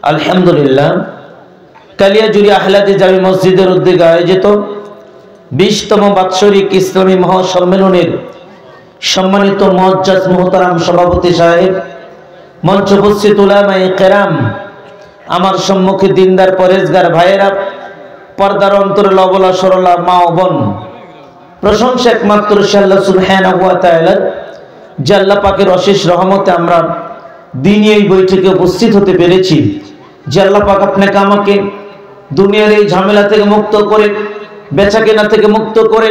আলহামদুলিল্লাহ, কালিয়াজুরি আহলাদে জামি মসজিদের উদ্যোগে আয়োজিত 20তম বাৎসরিক ইসলামী মহাসম্মেলনের সম্মানিত মুআজ্জাজ মুহতারাম সভাপতি সাহেব, মঞ্চ উপস্থিত উলামায়ে কেরাম, আমার সম্মুখে দিনদার পরেজগার ভাইয়েরা, পর্দার অন্তরে লবলা সরলা মা ও বোন, প্রশংসা একমাত্র আল্লাহ সুবহানাহু ওয়া তাআলা। যে আল্লাহ পাকের অশেষ রহমতে আমরা দিনই এই বৈঠকে উপস্থিত হতে পেরেছি। যে আল্লাহ পাক আপনাকে আমাকে দুনিয়ার এই ঝামেলা থেকে মুক্ত করে, বেচাকেনা থেকে মুক্ত করে,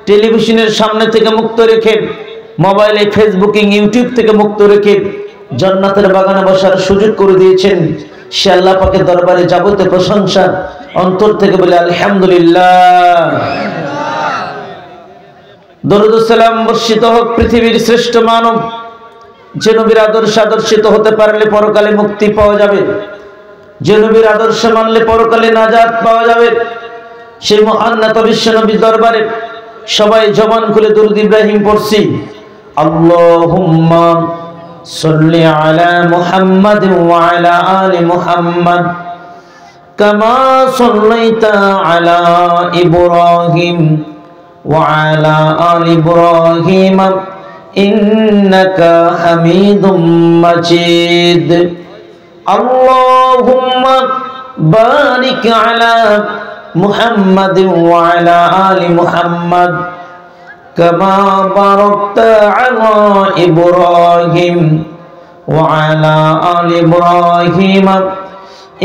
টেলিভিশনের সামনে থেকে মুক্ত রেখে, মোবাইলে ফেসবুকিং ইউটিউব থেকে মুক্ত রেখে জান্নাতের বাগানে বসার সুযোগ করে দিয়েছেন। সে আল্লাহ পাকের দরবারে যাবতীয় প্রশংসা অন্তর থেকে বলে আলহামদুলিল্লাহ। দরুদ ও সালাম বর্ষিত হোক পৃথিবীর শ্রেষ্ঠ মানব, যে নবীর আদর্শে আদর্শিত হতে পারলে পরকালে মুক্তি পাওয়া যাবে, যে নবীর আদর্শ মানলে পরকালে নাজাত পাওয়া যাবে। সেই মহান নেতা বিশ্ব নবীর দরবারে সবাই জবান খুলে দরুদ ইব্রাহিম পড়ছি। আল্লাহুম্মা সাল্লি আলা মুহাম্মাদ ওয়া আলা আলি মুহাম্মাদ কামা সাল্লাইতা আলা ইব্রাহিম ওয়া আলা আলি ইব্রাহিম ইন্নাকা হামিদুম মাজিদ। আল্লাহুম্মা বারিক আলা মুহাম্মাদ ওয়া আলা আলি মুহাম্মাদ কামা বারাকতা আলা ইব্রাহিম ওয়া আলা আলি ইব্রাহিম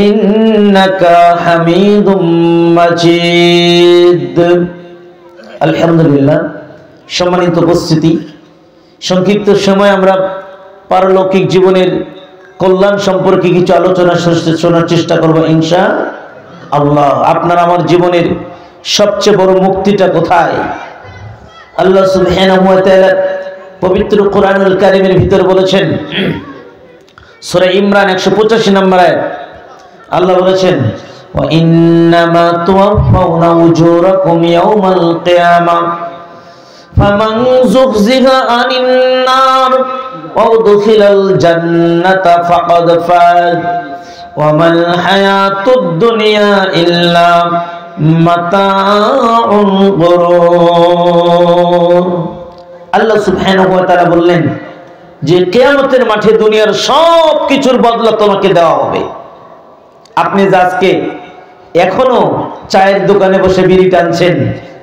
ইন্নাকা হামিদুম মাজিদ। আলহামদুলিল্লাহ। সম্মানিত উপস্থিতি, সংক্ষিপ্ত সময় আমরা পারলৌকিক জীবনের কল্যাণ সম্পর্কে কিছু আলোচনা শোনার চেষ্টা করব ইনশাআল্লাহ। আপনার আমার জীবনের সবচেয়ে বড় মুক্তিটা কোথায়? আল্লাহ সুবহানাহু ওয়া তাআলা পবিত্র কোরআনুল কারীমের ভিতরে বলেছেন, সূরা ইমরান 185 নম্বর আয়াত, আল্লাহ বলেছেন, ওয়া ইন্নামা তুওয়াফাউনা উজুরাকুম ইয়াওমাল কিয়ামাহ ফামান যুহজিহা আনিন নার ওয়া উদখিলাল জান্নাতা ফাকাদ ফাজ ওয়া মাল হায়াতুদ দুনিয়া ইল্লা মাতাউল গুরুর। আল্লাহ সুবহানাহু ওয়া তাআলা বললেন যে কিয়ামতের মাঠে দুনিয়ার সব কিছুর বদলা তোমাকে দেওয়া হবে। আপনি যে আজকে এখনো চায়ের দোকানে বসে বিড়ি টানছেন,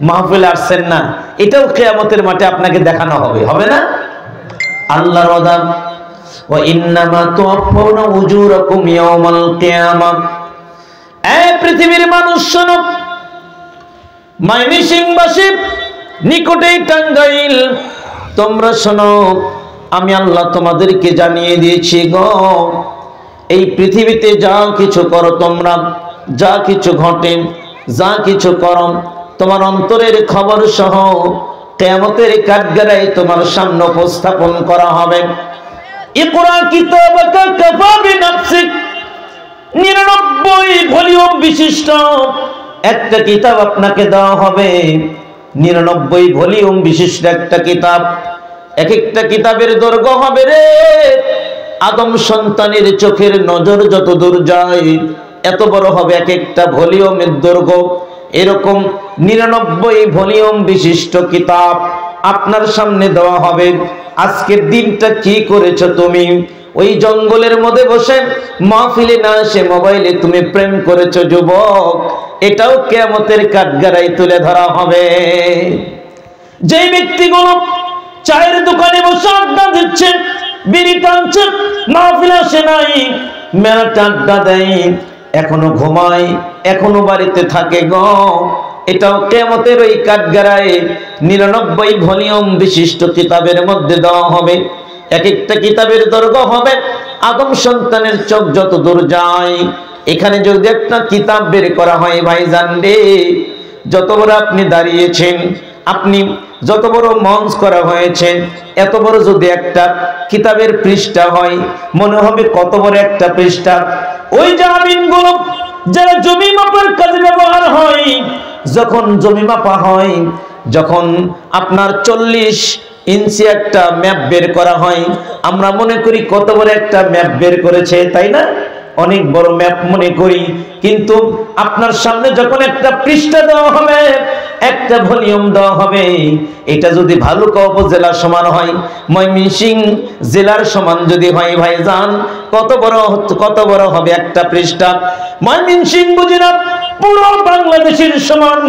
মাহফিলে আসছেন না, এটাও কিয়ামতের মাঠে আপনাকে দেখানো হবে, হবে না? আল্লাহর ওয়াদা, ওয়া ইন্নামা তুওয়াফাউনা উজুরাকুম ইয়াওমাল কিয়ামাহ। এই পৃথিবীর মানুষ শোনো, ময়মনসিংহবাসী, নিকটেই টাঙ্গাইল, তোমরা শোনো, আমি আল্লাহ তোমাদেরকে জানিয়ে দিয়েছি গো, এই পৃথিবীতে যা কিছু করো তোমরা, যা কিছু ঘটে, যা কিছু করো, তোমার অন্তরের খবর সহ কিয়ামতের কাঠগড়ায় তোমার সামনে উপস্থাপন করা হবে। ইকরা কিতাবাকা কাফা বিনাফসিক, 99 ভলিউম বিশিষ্ট একটা কিতাব আপনাকে দেওয়া হবে। 99 ভলিউম বিশিষ্ট একটা কিতাব। এক একটা কিতাবের দৈর্ঘ্য হবে রে, আদম সন্তানের চোখের নজর যত দূর যায় এত বড় হবে এক একটা ভলিউমের দৈর্ঘ্য। এরকম 99 ভলিউম বিশিষ্ট কিতাব আপনার সামনে দেওয়া হবে। আজকের দিনটা কি করেছো তুমি? ওই জঙ্গলের মধ্যে বসে মাহফিলে না এসে মোবাইলে তুমি প্রেম করেছো যুবক, এটাও কিয়ামতের কাঠগড়ায় তুলে ধরা হবে। যেই ব্যক্তিগুলো চায়ের দোকানে বসে আড্ডা দিচ্ছে, বিড়ি টানছে, মাহফিলে আসে নাই, মেলাটা আড্ডা দেয়, এখনো ঘুমায়, এখনো বাড়িতে থাকে গো, এটাও কিয়ামতের ওই কাঠগড়ায় 99 ভলিউম বিশিষ্ট কিতাবের মধ্যে দেওয়া হবে। এক একটা কিতাবের দৈর্ঘ্য হবে আদম সন্তানের চোখ যত দূর যায়। এখানে যদি একটা কিতাব বের করা হয় ভাইজান রে, যত বড় আপনি দাঁড়িয়েছেন, আপনি যত বড় মঞ্চ করা হয়েছে, এত বড় যদি একটা কিতাবের পৃষ্ঠা হয়, মনে হবে কত বড় একটা পৃষ্ঠা। ওই জামিনগুলো যারা জমি মাপার কাজে ব্যবহার হয়, যখন জমি মাপা হয়, যখন আপনার 40 ইঞ্চি একটা ম্যাপ বের করা হয়, আমরা মনে করি কত বড় একটা ম্যাপ বের করেছে, তাই না? অনেক বড় ম্যাপ মনে করি, কিন্তু আপনার সামনে যখন একটা পৃষ্ঠা দেওয়া হবে, একটা ভলিউম দেওয়া হবে, এটা যদি ভালুকা উপজেলার সমান হয়, ময়মনসিংহ জেলার সমান যদি হয়, ভাইজান কত বড় হবে একটা পৃষ্ঠা। ময়মনসিংহ বুঝি না, পুরো বাংলাদেশের সমান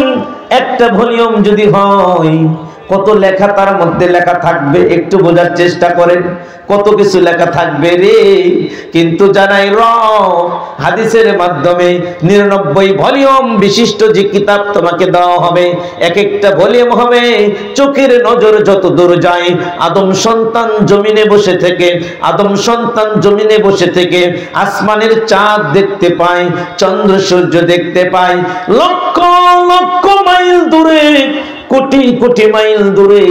একটা ভলিউম যদি হয়, কত লেখা তার মধ্যে লেখা থাকবে, একটু বোঝার চেষ্টা করেন, কত কিছু লেখা থাকবে রে। কিন্তু জানাই হাদিসের মাধ্যমে 99 ভলিউম বিশিষ্ট যে কিতাব তোমাকে দেওয়া হবে, এক একটা ভলিউম হবে চোখের নজর যত দূর যায়, আদম সন্তান জমিনে বসে থেকে আসমানের চাঁদ দেখতে পায়, চন্দ্র সূর্য দেখতে পায়, লক্ষ লক্ষ মাইল দূরে, কোটি মাইল দূরে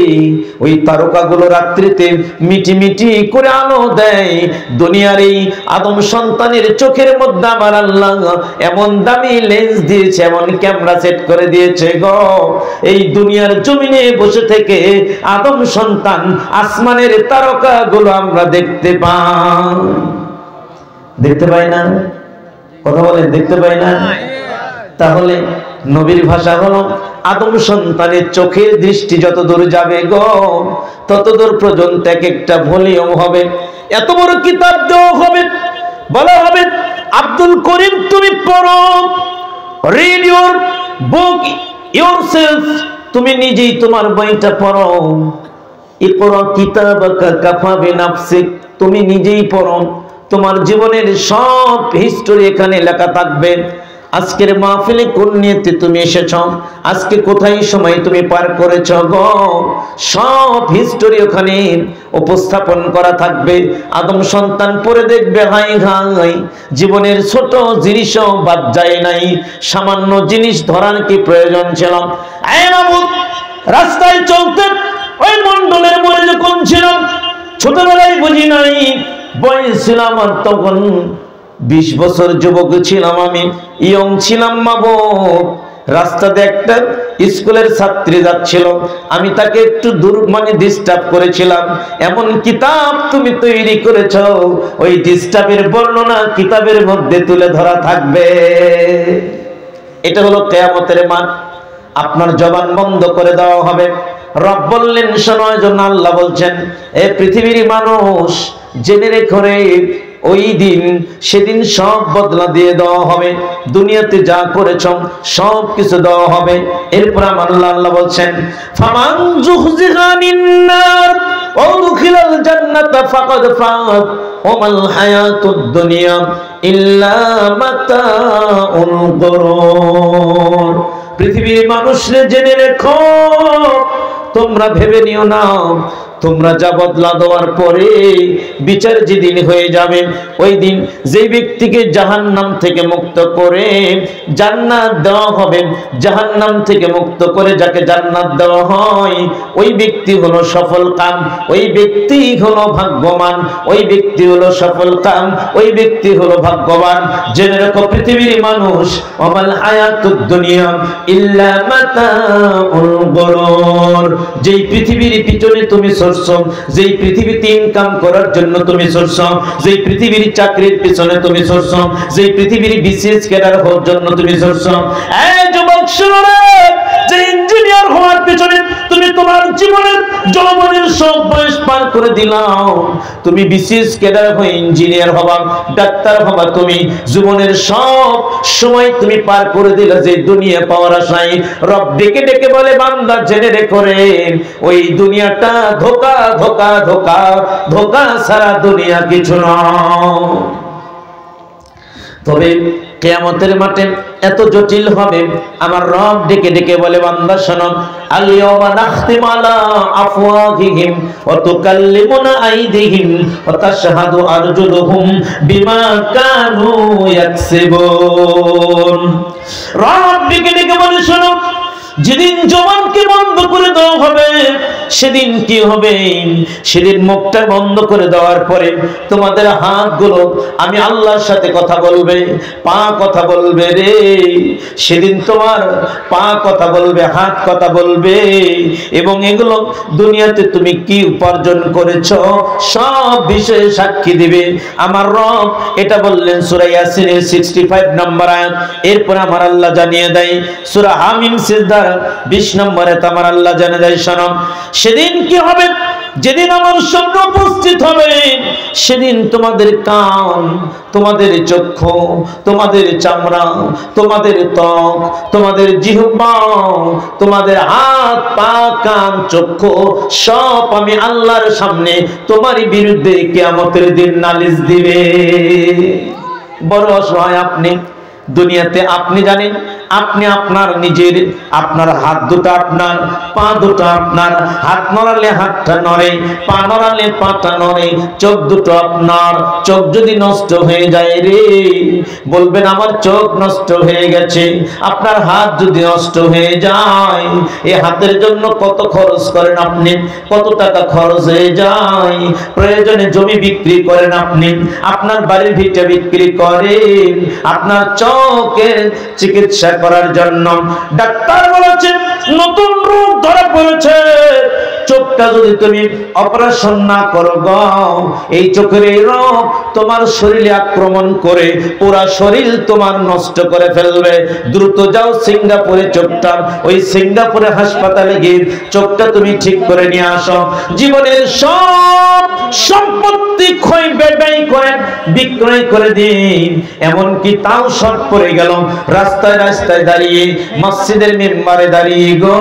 ওই তারকাগুলো রাত্রিতে মিটি মিটি করে আলো দেয়। দুনিয়ার এই আদম সন্তানের চোখের মধ্যে আমার আল্লাহ এমন দামি লেন্স দিয়েছে, এমন ক্যামেরা সেট করে দিয়েছে গো, এই দুনিয়ার জমিনে বসে থেকে আদম সন্তান আসমানের তারকাগুলো আমরা দেখতে পাই না? কথা বলেন, দেখতে পাই না? তাহলে নবীর ভাষা হলো আদম সন্তানের চোখের দৃষ্টি যত দূর যাবে গো, তত দূর পর্যন্ত এক একটা ভলিউম হবে, এত বড় কিতাব দেওয়া হবে, বলা হবে আব্দুল করিম তুমি পড়ো, রিড ইউর বুক ইয়োরসেলফ, তুমি নিজেই তোমার বইটা পড়ো, ইকরা কিতাবাকা কাফা বিনাফসিক, তুমি নিজেই পড়ো, তোমার জীবনের সব হিস্টোরি এখানে লেখা থাকবে। আজকের মাহফিলে কোন নিয়তে তুমি এসেছ, আজকে কোথায় সময় তুমি পার করেছ গো, সব হিস্টোরি ওখানে উপস্থাপন করা থাকবে। আদম সন্তান পড়ে দেখবে, হাই হাই জীবনের ছোট জিনিসও বাদ যায় নাই, সামান্য জিনিস ধরার কি প্রয়োজন ছিল? রাস্তায় চলতে ওই মন্ডলের মনে যখন ছিলাম, ছোটবেলায় বুঝি নাই, বয়স ছিলাম আর তখন 20 বছর যুবক ছিলাম, আমি ইয়ং ছিলাম মাবুদ। রাস্তাতে একটা স্কুলের ছাত্রী যাচ্ছিল, আমি তাকে একটু ডিস্টার্ব করেছিলাম, এমন কিতাব তুমি তৈরি করেছ, ওই ডিস্টার্বের বর্ণনা কিতাবের মধ্যে তুলে ধরা থাকবে। এটা হলো কিয়ামতের মাঠ, আপনার জবান বন্ধ করে দেওয়া হবে। রব বললেন শোনার জন্য, আল্লাহ বলছেন এ পৃথিবীর মানুষ জেনে রেখো রে, ওই দিন সেদিন সব বদলা দিয়ে দেওয়া হবে, দুনিয়াতে যা করেছ সব কিছু দেওয়া হবে। এরপর আমার আল্লাহ বলছেন ফামান যুহজিহা নিন্নার ওয়া উদখিলাল জান্নাতা ফাকাদ ফাত ওয়া মাল হায়াতুদ দুনিয়া ইল্লা মাতাউল গুরুর। পৃথিবীর মানুষরে জেনে রেখো, তোমরা ভেবে নিও না তোমরা যা বদলা দেওয়ার পরে বিচার যেদিন হয়ে যাবে, ওই দিন যে ব্যক্তিকে জাহান্নাম থেকে মুক্ত করে জান্নাত দেওয়া হবে, জাহান্নাম থেকে মুক্ত করে যাকে জান্নাত দেওয়া হয়, ওই ব্যক্তি হলো সফল কাম, ওই ব্যক্তি হলো ভাগ্যবান, ওই ব্যক্তি হলো সফল কাম, ওই ব্যক্তি হলো ভাগ্যবান। জেনে রাখো পৃথিবীর মানুষ, ওয়ামাল হায়াতুদ দুনিয়া ইল্লা মাতাউল গুরুর। যেই পৃথিবীর পিছনে তুমি যেই পৃথিবীতে ইনকাম করার জন্য তুমি ছড়ছো, যেই পৃথিবীর চাকরির পিছনে তুমি ছড়ছো, যেই পৃথিবীর বিসিএস ক্যাডার হওয়ার জন্য তুমি ছড়ছো, এই যুবক শুনো রে, যে ইঞ্জিনিয়ার হওয়ার পিছনে তুমি তোমার জীবনের যৌবনের সব বয়স পার করে দিলাও, তুমি বিসিএস ক্যাডার হয়ে ইঞ্জিনিয়ার হবা, ডাক্তার হবা, তুমি জীবনের সব সময় তুমি পার করে দিলা যে দুনিয়া পাওয়ার আশায়। রব ডেকে ডেকে বলে বান্দা জেনে রেখো রে, ওই দুনিয়াটা ধোকা ধোকা ধোকা ধোকা সারা দুনিয়া কিছু নয়। তবে কিয়ামতের মাঠে এত জটিল হবে, আমার রব ডেকে ডেকে বলে বান্দা শোনো, আল ইয়াওমা নাখতিমু আলা আফওয়াহিহিম ওয়া তুকাল্লিমুনা আইদিহিম ওয়া তাশহাদু আরজুলুহুম বিমা কানু ইয়াকসিবুন। রব ডেকে ডেকে বলে শোনো, যেদিন জবানকে বন্ধ করে দেওয়া হবে, সেদিন কি হবে? সেদিন মুখটা বন্ধ করে দেওয়ার পরে তোমাদের হাতগুলো আমি আল্লাহর সাথে কথা বলবে, পা কথা বলবে রে। সেদিন তোমার পা কথা বলবে, হাত কথা বলবে, এবং এগুলো দুনিয়াতে তুমি কি উপার্জন করেছো সব বিষয়ে সাক্ষী দিবে আমার রব। এটা বললেন সূরা ইয়াসিনের 65 নম্বর আয়াত। এরপর আমার আল্লাহ জানিয়ে দেয় সূরা হামিম সিজদার 20 নম্বরে আমার আল্লাহ জানিয়ে দেয়, শোনো সেদিন কি হবে? যেদিন আমার সামনে উপস্থিত হবে, সেদিন তোমাদের কান, তোমাদের চক্ষু, তোমাদের চামড়া, তোমাদের ত্বক, তোমাদের জিহ্বা, তোমাদের হাত পা কান চক্ষু সব আমি আল্লাহর সামনে তোমারই বিরুদ্ধে কিয়ামতের দিন নালিশ দিবে। বড় অসহায় আপনি। দুনিয়াতে আপনি জানেন আপনি আপনার নিজের, আপনার হাত দুটো আপনার, পা দুটো আপনার, হাত নড়ালে হাতটা নড়ে, পা নড়ালে পাটা নড়ে, চোখ দুটো আপনার। চোখ যদি নষ্ট হয়ে যায় রে, বলবেন আমার চোখ নষ্ট হয়ে গেছে। আপনার হাত যদি নষ্ট হয়ে যায়, এই হাতের জন্য কত খরচ করেন আপনি, কত টাকা খরচ হয়ে যায়। প্রয়োজনে জমি বিক্রি করেন আপনি, আপনার বাড়ির ভিটা বিক্রি করেন আপনার চোখের চিকিৎসা করার জন্য। ডাক্তার বলেছে নতুন রোগ ধরা পড়েছে, চোখটা যদি তুমি অপারেশন না করো গো, এই চোখের এই রোগ তোমার শরীরে আক্রমণ করে পুরা শরীর তোমার নষ্ট করে ফেলবে। দ্রুত যাও সিঙ্গাপুরে, চোখটা ওই সিঙ্গাপুরে হাসপাতালে গিয়ে চোখটা তুমি ঠিক করে নিয়ে আসো। জীবনের সব সম্পত্তি ক্ষয় ব্যয় করে বিক্রয় করে দিন, এমনকি তাও শর্ট পড়ে গেল। রাস্তায় রাস্তায় দাঁড়িয়ে, মসজিদের মেম্বারে দাঁড়িয়ে গো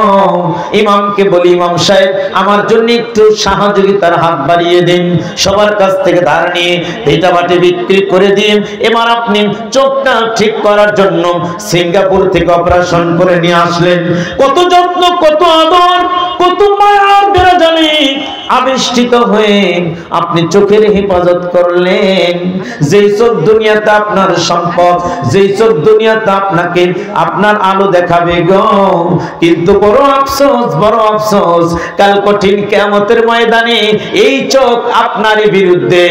ইমামকে বলি, ইমাম সাহেব আমার জন্য একটু সহযোগিতার হাত বাড়িয়ে দিন। সবার কাছ থেকে ধার নিয়ে ভিটামাটি বিক্রি করে দিন। এবার আপনি চোখটা ঠিক করার জন্য সিঙ্গাপুর থেকে অপারেশন করে নিয়ে আসলেন। কত যত্ন, কত আদর, কত মায়ার বেড়া জানি আবিষ্কৃত হয়ে আপনি চোখের হেফাজত করলেন। যেই চোখ দুনিয়াতে আপনার সম্পদ, যেই চোখ দুনিয়াতে আপনাকে আপনার আলো দেখাবে গো, কিন্তু বড় আফসোস, বড় আফসোস, কাল কঠিন কিয়ামতের ময়দানে এই চোখ আপনারই বিরুদ্ধে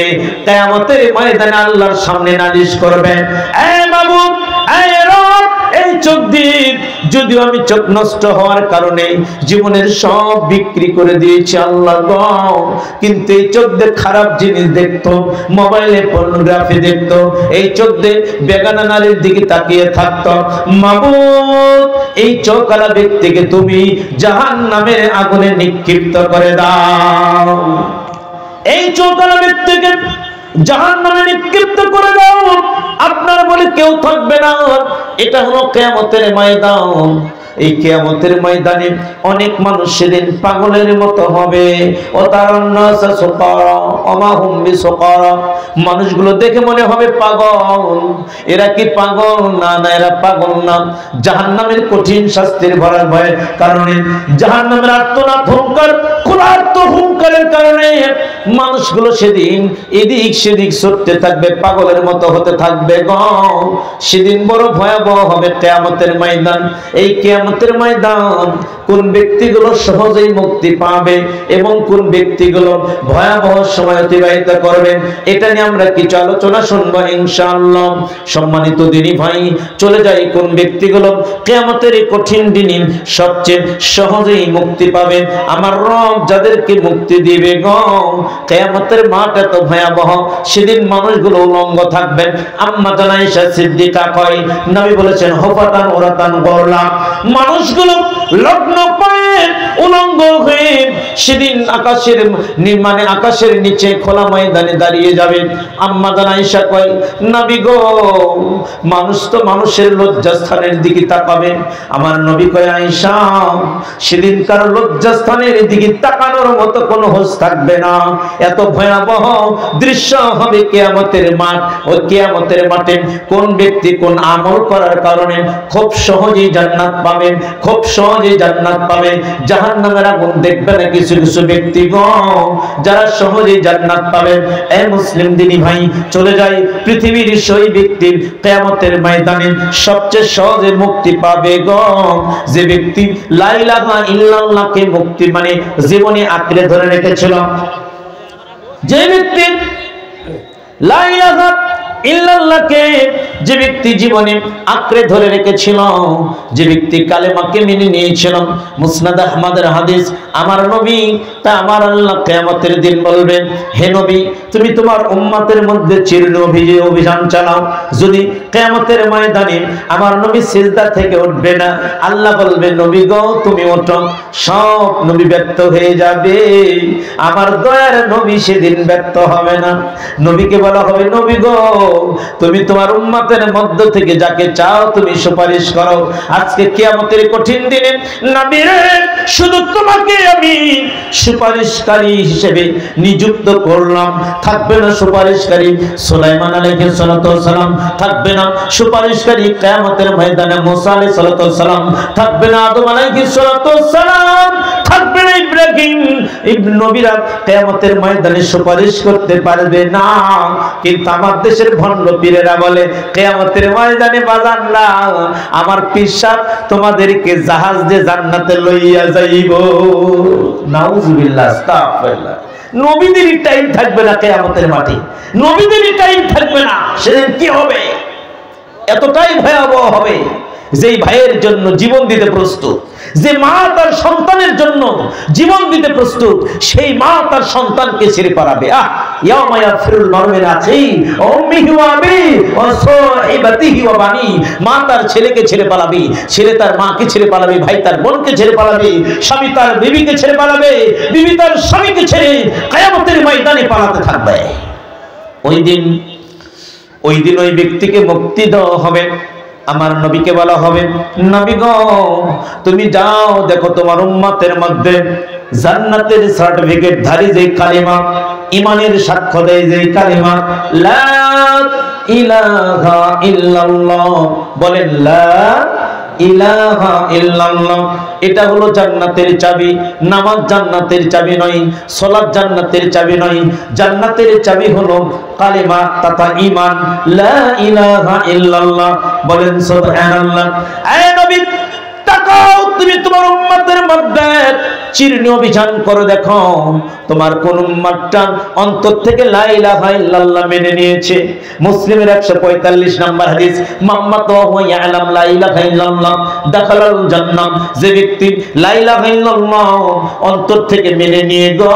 কিয়ামতের ময়দানে আল্লাহর সামনে নালিশ করবে। এ বাবু, এ রব, এই চোখ দিয়ে যদিও আমি চোখ নষ্ট হওয়ার কারণে জীবনের সব বিক্রি করে দিয়েছি আল্লাহ গো, কিন্তু এই চোখ দিয়ে খারাপ জিনিস দেখতো, মোবাইলে পর্নোগ্রাফি দেখতো, এই চোখ দিয়ে বেগানা নারীর দিকে তাকিয়ে থাকতো। মাবুদ, এই চোখওয়ালা ব্যক্তিকে তুমি জাহান্নামের আগুনে নিক্ষিপ্ত করে দাও। এই চোখওয়ালা ব্যক্তিকে জাহান্নামে নিক্ষিপ্ত করে দাও। আপনার বলে কেউ থাকবে না। এটা হলো কিয়ামতের ময়দান। এই কিয়ামতের ময়দানে অনেক মানুষ সেদিন পাগলের মতো হবে। ও তারান্নাস সুকারা ওমা হুম বিসুকারা, মানুষগুলো দেখে মনে হবে পাগল। এরা কি পাগল? না না, এরা পাগল না। জাহান্নামের কঠিন শাস্তির ভরার ভয়ের কারণে, জাহান্নামের আর্তনাদ হুঙ্কার, ক্ষুধার্ত হুঙ্কারের কারণে মানুষগুলো সেদিন এদিক সেদিক ছুটতে থাকবে, পাগলের মতো হতে থাকবে গো। সেদিন বড় ভয়াবহ হবে কিয়ামতের ময়দান। এই কিয়ামতের ময়দান কোন ব্যক্তিগুলো সহজেই মুক্তি পাবে এবং কোন ব্যক্তিগুলো ভয়াবহ সময় অতিবাহিত করবে, এটা নিয়ে আমরা কিছু আলোচনা শুনবো ইনশাআল্লাহ। সম্মানিত দিনী ভাই, চলে যাই কোন ব্যক্তিগুলো কিয়ামতের এই কঠিন দিনে সবচেয়ে সহজেই মুক্তি পাবে। আমার রব যাদেরকে মুক্তি দিবে গো, কিয়ামতের মাঠ এত ভয়াবহ, সেদিন মানুষগুলো উলঙ্গ থাকবে। আম্মা জান আয়েশা সিদ্দিকা কয়, নবী বলেছেন হুফাতান উরাতান গরলা, মানুষগুলো লগ্ন পায়ে উলঙ্গ হয়ে সেদিন আকাশের আকাশের নিচে খোলা ময়দানে দাঁড়িয়ে যাবে। আম্মা জান আয়েশা কয়, নবী গো, মানুষ তো মানুষের লজ্জাস্থানের দিকে তাকাবে। আমার নবী কয়, আয়েশা, সেদিনকার লজ্জাস্থানের দিকে তাকানোর মতো কোনো হোশ থাকবে না। এত ভয়াবহ দৃশ্য হবে কিয়ামতের মাঠ। ওই কিয়ামতের মাঠে কোন ব্যক্তি কোন আমল করার কারণে খুব সহজেই জান্নাত পাবে পাবে, খুব সহজে জান্নাত পাবে। জাহান্নামের আগুন দেখবে না কিছু কিছু ব্যক্তিগণ যারা সহজে জান্নাত পাবে। এই মুসলিম দিনী ভাই, চলে যায় পৃথিবীর সেই ব্যক্তি কিয়ামতের ময়দানে সবচেয়ে সহজে মুক্তি পাবে গো, যে ব্যক্তি লা ইলাহা ইল্লাল্লাহকে মুক্তি মানে জীবনে আঁকড়ে ধরে রেখেছিল। যে ব্যক্তি লা ইলাহা ইল্লাল্লাহকে যে ব্যক্তি জীবনে আঁকড়ে ধরে রেখেছিল, যে ব্যক্তি কালেমাকে মেনে নিয়েছিল। মুসনাদ আহমদের হাদিস, আমার নবী তা আমার আল্লাহ কিয়ামতের দিন বলবেন, হে নবী তুমি তোমার উম্মতের মধ্যে অভিযান চালাও। যদি কিয়ামতের ময়দানে আমার নবী সিজদা থেকে উঠবে না, আল্লাহ বলবে নবী গো তুমি ওঠো। সব নবী ব্যর্থ হয়ে যাবে, আমার দয়ার নবী সেদিন ব্যর্থ হবে না। নবীকে বলা হবে, নবী গো তুমি তোমার উম্মতের মধ্য থেকে যাকে চাও তুমি সুপারিশ করো। আজকে কিয়ামতের কঠিন দিনে নবী রে, শুধু তোমাকে আমি সুপারিশকারী হিসেবে নিযুক্ত করলাম। থাকবে না সুপারিশকারী সুলাইমান আলাইহিস সালাম, থাকবে না সুপারিশকারী কিয়ামতের ময়দানে মুসা আলাইহিস সালাম, থাকবে না আদম আলাইহিস সালাম, থাকবে না ইব্রাহিম ইবনে নবীরা কিয়ামতের ময়দানে সুপারিশ করতে পারবে না। কিন্তু আমার দেশের ভণ্ড পীরেরা বলে কিয়ামতের ময়দানে বাজান না, আমার পীর সাহেব তোমাদেরকে জাহাজ দিয়ে জান্নাতে লইয়া যাইব। নাউজুবিল্লাহ, আস্তাগফিরুল্লাহ। নবীদেরই টাইম থাকবে না কিয়ামতের মাঠে, নবীদেরই টাইম থাকবে না। সেদিন কি হবে? এতটাই ভয়াবহ হবে, যেই ভাইয়ের জন্য জীবন দিতে প্রস্তুত, যে মা তার সন্তানের জন্য জীবন দিতে প্রস্তুত, সেই মা তার সন্তানকে ছেড়ে পালাবে। ইয়াউমা ইয়াফিরুল মারউ মিন আখিহি ওয়া উম্মিহি ওয়া আবিহি ওয়া সাহিবাতিহি ওয়া বানি। মা তার ছেলেকে ছেড়ে পালাবে, ছেলে তার মাকে ছেড়ে পালাবে, ভাই তার বোনকে ছেড়ে পালাবে, স্বামী তার বিবিকে ছেড়ে পালাবে, বিবি তার স্বামীকে ছেড়ে কিয়ামতের ময়দানে পালাতে থাকবে। ওই দিন ওই ব্যক্তিকে মুক্তি দেওয়া হবে। আমার নবীকে বলা হবে, নবী গো তুমি যাও, দেখো তোমার উম্মতের মধ্যে জান্নাতের সার্টিফিকেট ধারী যে কালিমা, ঈমানের সাক্ষ্য দেয় যে কালিমা লা ইলাহা ইল্লাল্লাহ, বলেন লা ইলাহা ইল্লাল্লাহ, এটা হলো জান্নাতের চাবি। নামাজ জান্নাতের চাবি নয়, সালাত জান্নাতের চাবি নয়, জান্নাতের চাবি হলো কালিমা তথা ঈমান, লা ইলাহা ইল্লাল্লাহ। বলেন সুবহানাল্লাহ। আয় নবী তাকাও, তুমি তোমার উম্মতের মধ্যে চিরনি অভিযান করে দেখো, তোমার কোন উম্মতটা অন্তর থেকে লা ইলাহা ইল্লাল্লাহ মেনে নিয়েছে। মুসলিমের 145 নম্বর হাদিস, মাম্মাতু ওয়া ইয়ালাম লা ইলাহা ইল্লাল্লাহ দাখালাল জান্নাহ। যে ব্যক্তি লা ইলাহা ইল্লাল্লাহ অন্তর থেকে মেনে নিয়ে গো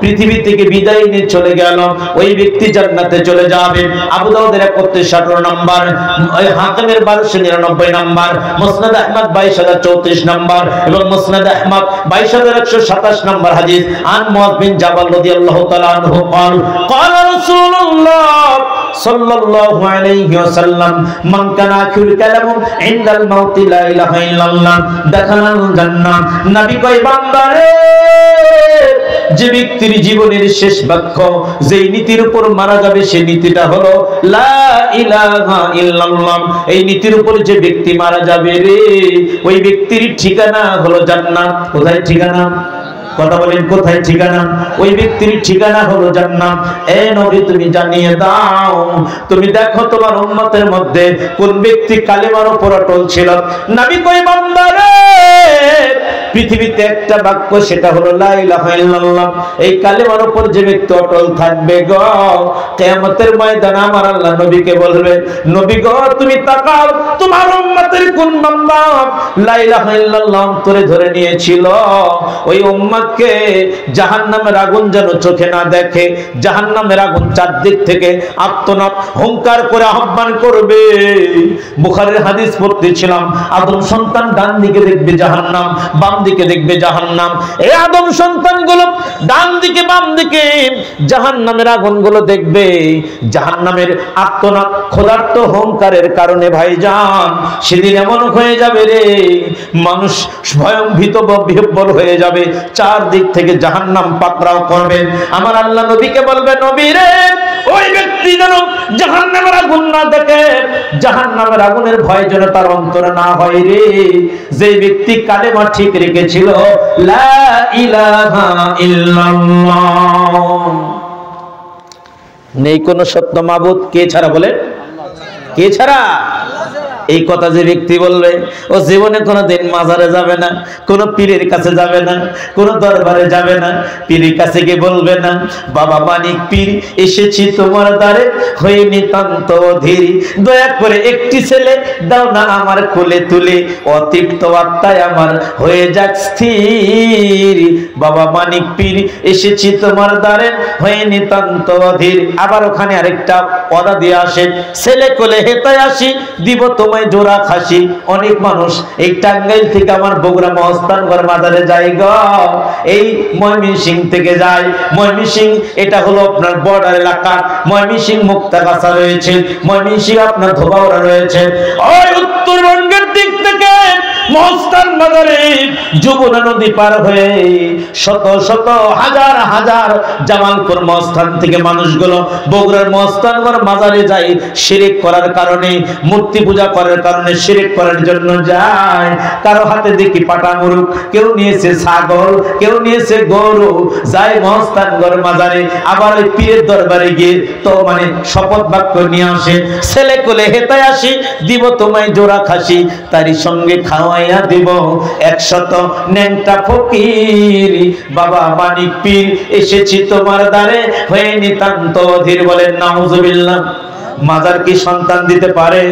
পৃথিবী থেকে বিদায় নিয়ে চলে গেল, ওই ব্যক্তি জান্নাতে চলে যাবে। আবু দাউদের 31 নম্বর, হাকিমের 1299 নম্বর, মুসনাদ আহমদ 22034 নম্বর এবং মুসনাদ আহমদ 22127 নম্বর হাদিস। আন মুআয বিন জাবাল রাদিয়াল্লাহু তাআলা আনহু قال قال رسول الله صلى الله عليه وسلم من كان آخر كلامه عند الموت لا إله إلا الله دخل الجنة। নবী কই বান্দারে, যে ব্যক্তির জীবনের শেষ বাক্য যেই নীতির উপর মারা যাবে সেই নীতিটা হলো লা ইলাহা ইল্লাল্লাহ। এই নীতির উপর যে ব্যক্তি মারা যাবে রে, ওই ব্যক্তির ঠিকানা হলো জান্নাত। কোথায় ঠিকানা? কথা বলেন, কোথায় ঠিকানা? ওই ব্যক্তির ঠিকানা হলো জান্নাত। এ নবী তুমি জানিয়ে দাও, তুমি দেখো তোমার উম্মতের মধ্যে কোন ব্যক্তি কালেমার উপর অটল ছিল। নবী কই বান্দারে, পৃথিবীতে একটা বাক্য, সেটা হলো লা ইলাহা ইল্লাল্লাহ। এই কালেমার উপর যে ব্যক্তি অটল থাকবে গো, কিয়ামতের ময়দানে আমার আল্লাহ নবীকে বলবে, নবী গো তুমি তাকাও, তোমার উম্মতের কোন বান্দা লা ইলাহা ইল্লাল্লাহ অন্তরে ধরে নিয়েছিল, ওই উম্মতকে জাহান্নামের আগুন যেন চোখে না দেখে। জাহান্নামের আগুন চারদিক থেকে আর্তনাদ হুঙ্কার করে আহ্বান করবে। বুখারীর হাদিস পড়তেছিলাম, আদম সন্তান ডান দিকে দেখবে জাহান্নাম, বাম দিকে দেখবে জাহান্নাম। এই আদম সন্তানগুলো ডান দিকে বাম দিকে জাহান্নামের আগুনগুলো দেখবে। জাহান্নামের আর্তনাদ ক্ষুধার্ত হুঙ্কারের কারণে ভাইজান সেদিন এমন হয়ে যাবে রে, মানুষ স্বয়ং ভীত বিহ্বল হয়ে যাবে। চারদিক থেকে জাহান্নাম পাকড়াও করবে। আমার আল্লাহ নবীকে বলবে, নবী রে ওই ব্যক্তি যেন জাহান্নামের আগুন না দেখে, জাহান্নামের আগুনের ভয় যেন তার অন্তরে না হয় রে। যে ব্যক্তি কালেমা ঠিক রেখেছিল লা ইলাহা ইল্লাল্লাহ, নেই কোন সত্য মাবুদ কে ছাড়া, বলে কে ছাড়া? এই কথা যে ব্যক্তি বলবে ও জীবনে কোনোদিন মাজারে যাবে না, কোনো পীরের কাছে যাবে না, কোনো দরবারে যাবে না, পীরের কাছে গিয়ে বলবে না বাবা মানিক পীর এসেছি তোমার দ্বারে হয়ে নিতান্ত অধীর, দয়া করে একটি ছেলে দাও না আমার কোলে তুলে, অতৃপ্ত আত্মায় আমার হয়ে যাক স্থির। বাবা মানিক পীর এসেছি তোমার দ্বারে হয়ে নিতান্ত অধীর। আবার ওখানে আরেকটা পদা দিয়ে আসে, ছেলে কোলে হেতায় আসি দিব তোমায় জোড়া খাসি। অনেক মানুষ এই টাঙ্গাইল থেকে আমার বগুড়া মহস্তানগড় মাজারে যায় গো, এই ময়মনসিংহ থেকে যায়। ময়মনসিংহ এটা হলো আপনার বর্ডার এলাকা, ময়মনসিংহ মুক্তাগাছা রয়েছে, ময়মনসিংহ আপনার ধোবাউড়া রয়েছে। ওই উত্তরবঙ্গের দিক থেকে মহস্তান বাজারে যমুনা নদী পার হয়ে শত শত হাজার হাজার জামালপুর মহস্তান থেকে মানুষগুলো বগুড়ার মহস্তানগড় মাজারে যায় শিরক করার কারণে, মূর্তি পূজা করার কারণে, শিরক করার জন্য যায়। কারো হাতে দেখি পাটা মুরুক, কেউ নিয়েছে ছাগল, কেউ নিয়েছে গরু, যায় মহস্তানগড় মাজারে। আবার ওই পীরের দরবারে গিয়ে তো মানে শপথ বাক্য নিয়ে আসে, ছেলে কোলে হেতায় আসি দিব তোমায় জোড়া খাসি, তারই সঙ্গে খাওয়াইয়া দিব 100 ন্যাংটা ফকির। বাবা মানিক পীর এসেছি তোমার দ্বারে হয়ে নিতান্ত অধীর। বলেন নাউজুবিল্লাহ। মাজার কি সন্তান দিতে পারে?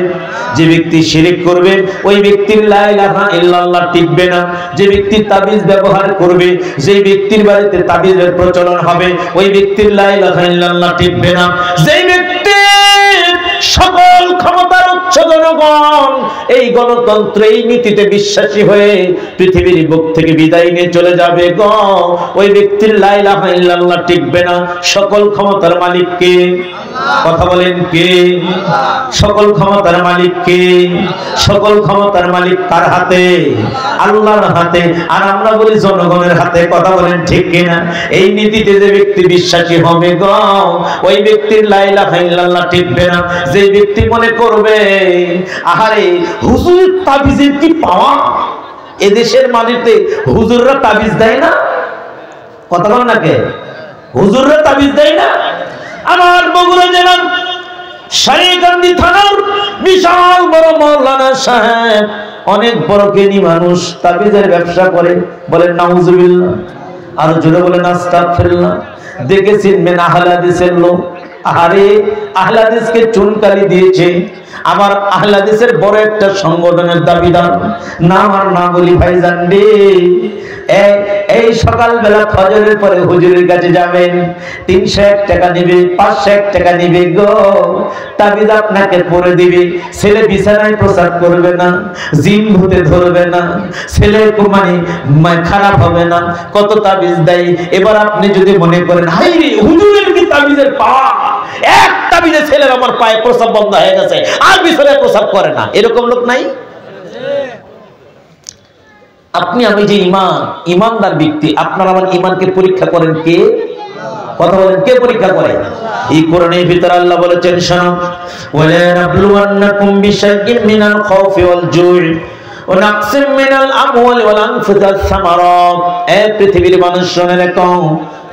যে ব্যক্তি শিরক করবে ওই ব্যক্তির লা ইলাহা ইল্লাল্লাহ টিকবে না। যে ব্যক্তি তাবিজ ব্যবহার করবে, যে ব্যক্তির বাড়িতে তাবিজের প্রচলন হবে, ওই ব্যক্তির লা ইলাহা ইল্লাল্লাহ টিকবে না। যে ব্যক্তি সকল ক্ষমতার উচ্চ জনগণ এই গণতন্ত্র এই নীতিতে বিশ্বাসী হয়ে পৃথিবীর বুক থেকে বিদায় নিয়ে চলে যাবে গো, ওই ব্যক্তির লা ইলাহা ইল্লাল্লাহ টিকবে না। সকল ক্ষমতার মালিক কে? কথা বলেন কে? সকল ক্ষমতার মালিক কে? সকল ক্ষমতার মালিক কার হাতে? আল্লাহর হাতে। আর আমরা বলি জনগণের হাতে। কথা বলেন ঠিক কিনা? এই নীতিতে যে ব্যক্তি বিশ্বাসী হবে গো, ওই ব্যক্তির লা ইলাহা ইল্লাল্লাহ টিকবে না। যে ব্যক্তি মনে করবে আহারে হুজুর তাবিজের কি পাওয়া, এদেশের মাটিতে হুজুররা তাবিজ দেয় না? কথা বলেন না কে? হুজুররা তাবিজ দেয় না? আমার বগুড়া জেলার সারিকান্দি থানার বিশাল বড় মাওলানা সাহেব, অনেক বড় জ্ঞানী মানুষ, তাবিজের ব্যবসা করে। বলেন নাউজুবিল্লাহ। আর জোরে বলেন আস্তাগফিরুল্লাহ। দেখে চিনবেন আহলে হাদিসের লোক। আরে আহলে হাদিসকে চুনকালি দিয়েছে। আমার আহলে হাদিসের বড় একটা সংগঠনের দাবিদার, নাম আর না বলি ভাইজান রে। এই সকালবেলা ফজরের পরে হুজুরের কাছে যাবেন, 301 টাকা নিবে, 501 টাকা নিবে গো, তাবিজ আপনাকে পরে দিবে। ছেলে বিছানায় প্রসাদ করবে না, জিন ভূতে ধরবে না, ছেলে মানে খারাপ হবে না, কত তাবিজ দেয়। এবার আপনি যদি মনে করেন হাই রে হুজুরের কি তাবিজের পাওয়া, এক তাবিজে ছেলের আমার পায়ে প্রসাব বন্ধ হয়ে গেছে, আর বিছানায় প্রসাব করে না, এরকম লোক নাই? আপনি আমি যে ইমানদার ব্যক্তি, আপনার আমার ইমানকে পরীক্ষা করেন কে? কথা বলেন কে পরীক্ষা করে? এই কোরআনের ভিতরে আল্লাহ বলেছেন শোনো, ওয়ালা নাবলুওয়ান্নাকুম বিশাইইন মিনাল খাউফি ওয়াল জুই ওয়া নাকসিম মিনাল আমওয়ালি ওয়াল আনফুসি ওয়াস সামারাত। এ পৃথিবীর মানুষ শুনে রাখো,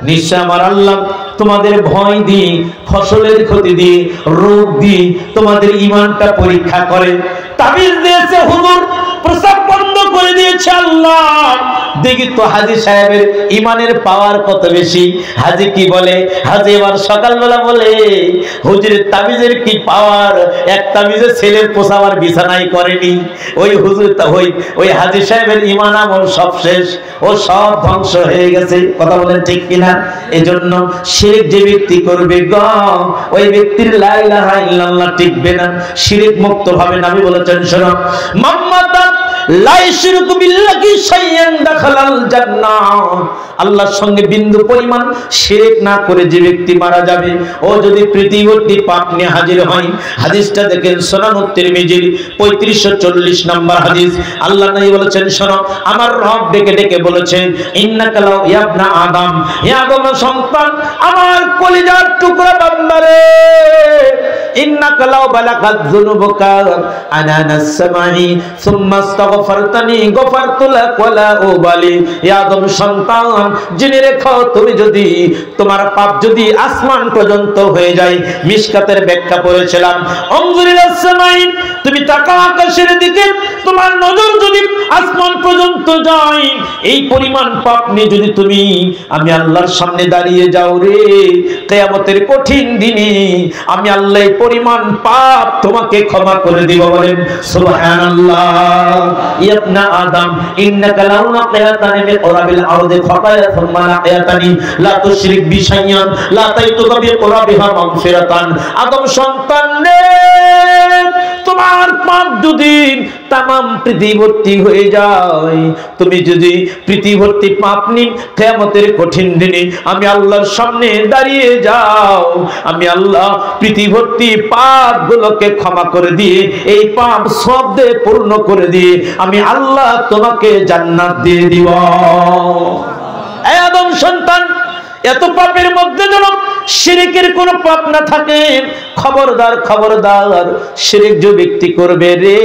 নিশ্চয় আমার আল্লাহ তোমাদের ভয় দিয়ে, ফসলের ক্ষতি দিয়ে, রোগ দিয়ে তোমাদের ঈমানটা পরীক্ষা করে। তাবিজ দিয়েছে হুজুর, প্রসাব বন্ধ করে দিয়েছে আল্লাহ। দেখি তো হাজী সাহেবের ঈমানের পাওয়ার কত বেশি। হাজী কি বলে? হাজী এবার সকালবেলা বলে হুজুরের তাবিজের কি পাওয়ার, এক তাবিজে ছেলের প্রসাব আর বিছানায় করেনি। ওই হুজুর ওই হাজী সাহেবের ঈমান আমল সব শেষ, ও সব ধ্বংস হয়ে গেছে। কথা বলেন ঠিক কিনা? এজন্য শিরক যে ব্যক্তি করবে গো, ওই ব্যক্তির লা ইলাহা ইল্লাল্লাহ টিকবে না, শিরক মুক্ত ভাবে। নবী বলেছেন শোনো, মাম্মাতা লা ইশরিকু বিল্লাহি শাইয়ান দাখালাল জান্নাহ, আল্লাহর সঙ্গে বিন্দু পরিমাণ শিরক না করে যে ব্যক্তি মারা যাবে ও যদি পৃথিবীতে পাপ নিয়ে হাজির হয়, হাদিসটা দেখেন সুনান তিরমিজির 3540 নম্বর হাদিস। আল্লাহ নবী বলেছেন, শোনো, আমার রব ডেকে ডেকে বলেছেন, ইন্নাকা লাউ ইবনা আদম, হে আদম সন্তান, আমার কলিজার টুকরা বান্দারে, ইন্নাকা লাউ বালাগাত যুনুবুকা আনানাস সামাই সুম্মা আস্তাগফারতানি গফারতু লাক ওয়ালা উবালি। হে আদম সন্তান, জেনে রেখো, তুমি যদি তোমার পাপ যদি আসমান পর্যন্ত হয়ে যায়, মিশকাতের ব্যাখ্যা পড়েছিলাম, অনজুরিলাস সামাই, তুমি তাকাও আকাশের দিকে, তোমার নজর যদি আসমান পর্যন্ত যায়, এই পরিমাণ পাপ নিয়ে যদি তুমি আমি আল্লাহর সামনে দাঁড়িয়ে যাও রে, কিয়ামতের কঠিন দিনে আমি আল্লাহ এই পরিমাণ পাপ তোমাকে ক্ষমা করে দিব। বলেন সুবহানাল্লাহ। ইবনা আদম ইন্নাকা লাউ নাকিয়াতানি বিকুরাবিল আরদি ফাকায়া সুম্মা নাকিয়াতানি লা তুশরিক বি শাইয়ান লা তাইতুকা বিকুরাবিহা মাগফিরাতান। আদম সন্তান রে, তোমার পাপ যদি তামাম পৃথিবী হয়ে যায়, তুমি যদি পৃথিবী পাপ নিয়ে কিয়ামতের কঠিন দিনে আমি আল্লাহর সামনে দাঁড়িয়ে যাও, আমি আল্লাহ পৃথিবী পাপ গুলোকে ক্ষমা করে দিয়ে এই পাপ সব দিয়ে পূর্ণ করে দিয়ে আমি আল্লাহ তোমাকে জান্নাত দিয়ে দিব। এই আদম সন্তান, এত পাপের মধ্যে যেন শিরকের কোন পাপ না থাকে। খবরদার খবরদার, শিরক যে ব্যক্তি করবে রে,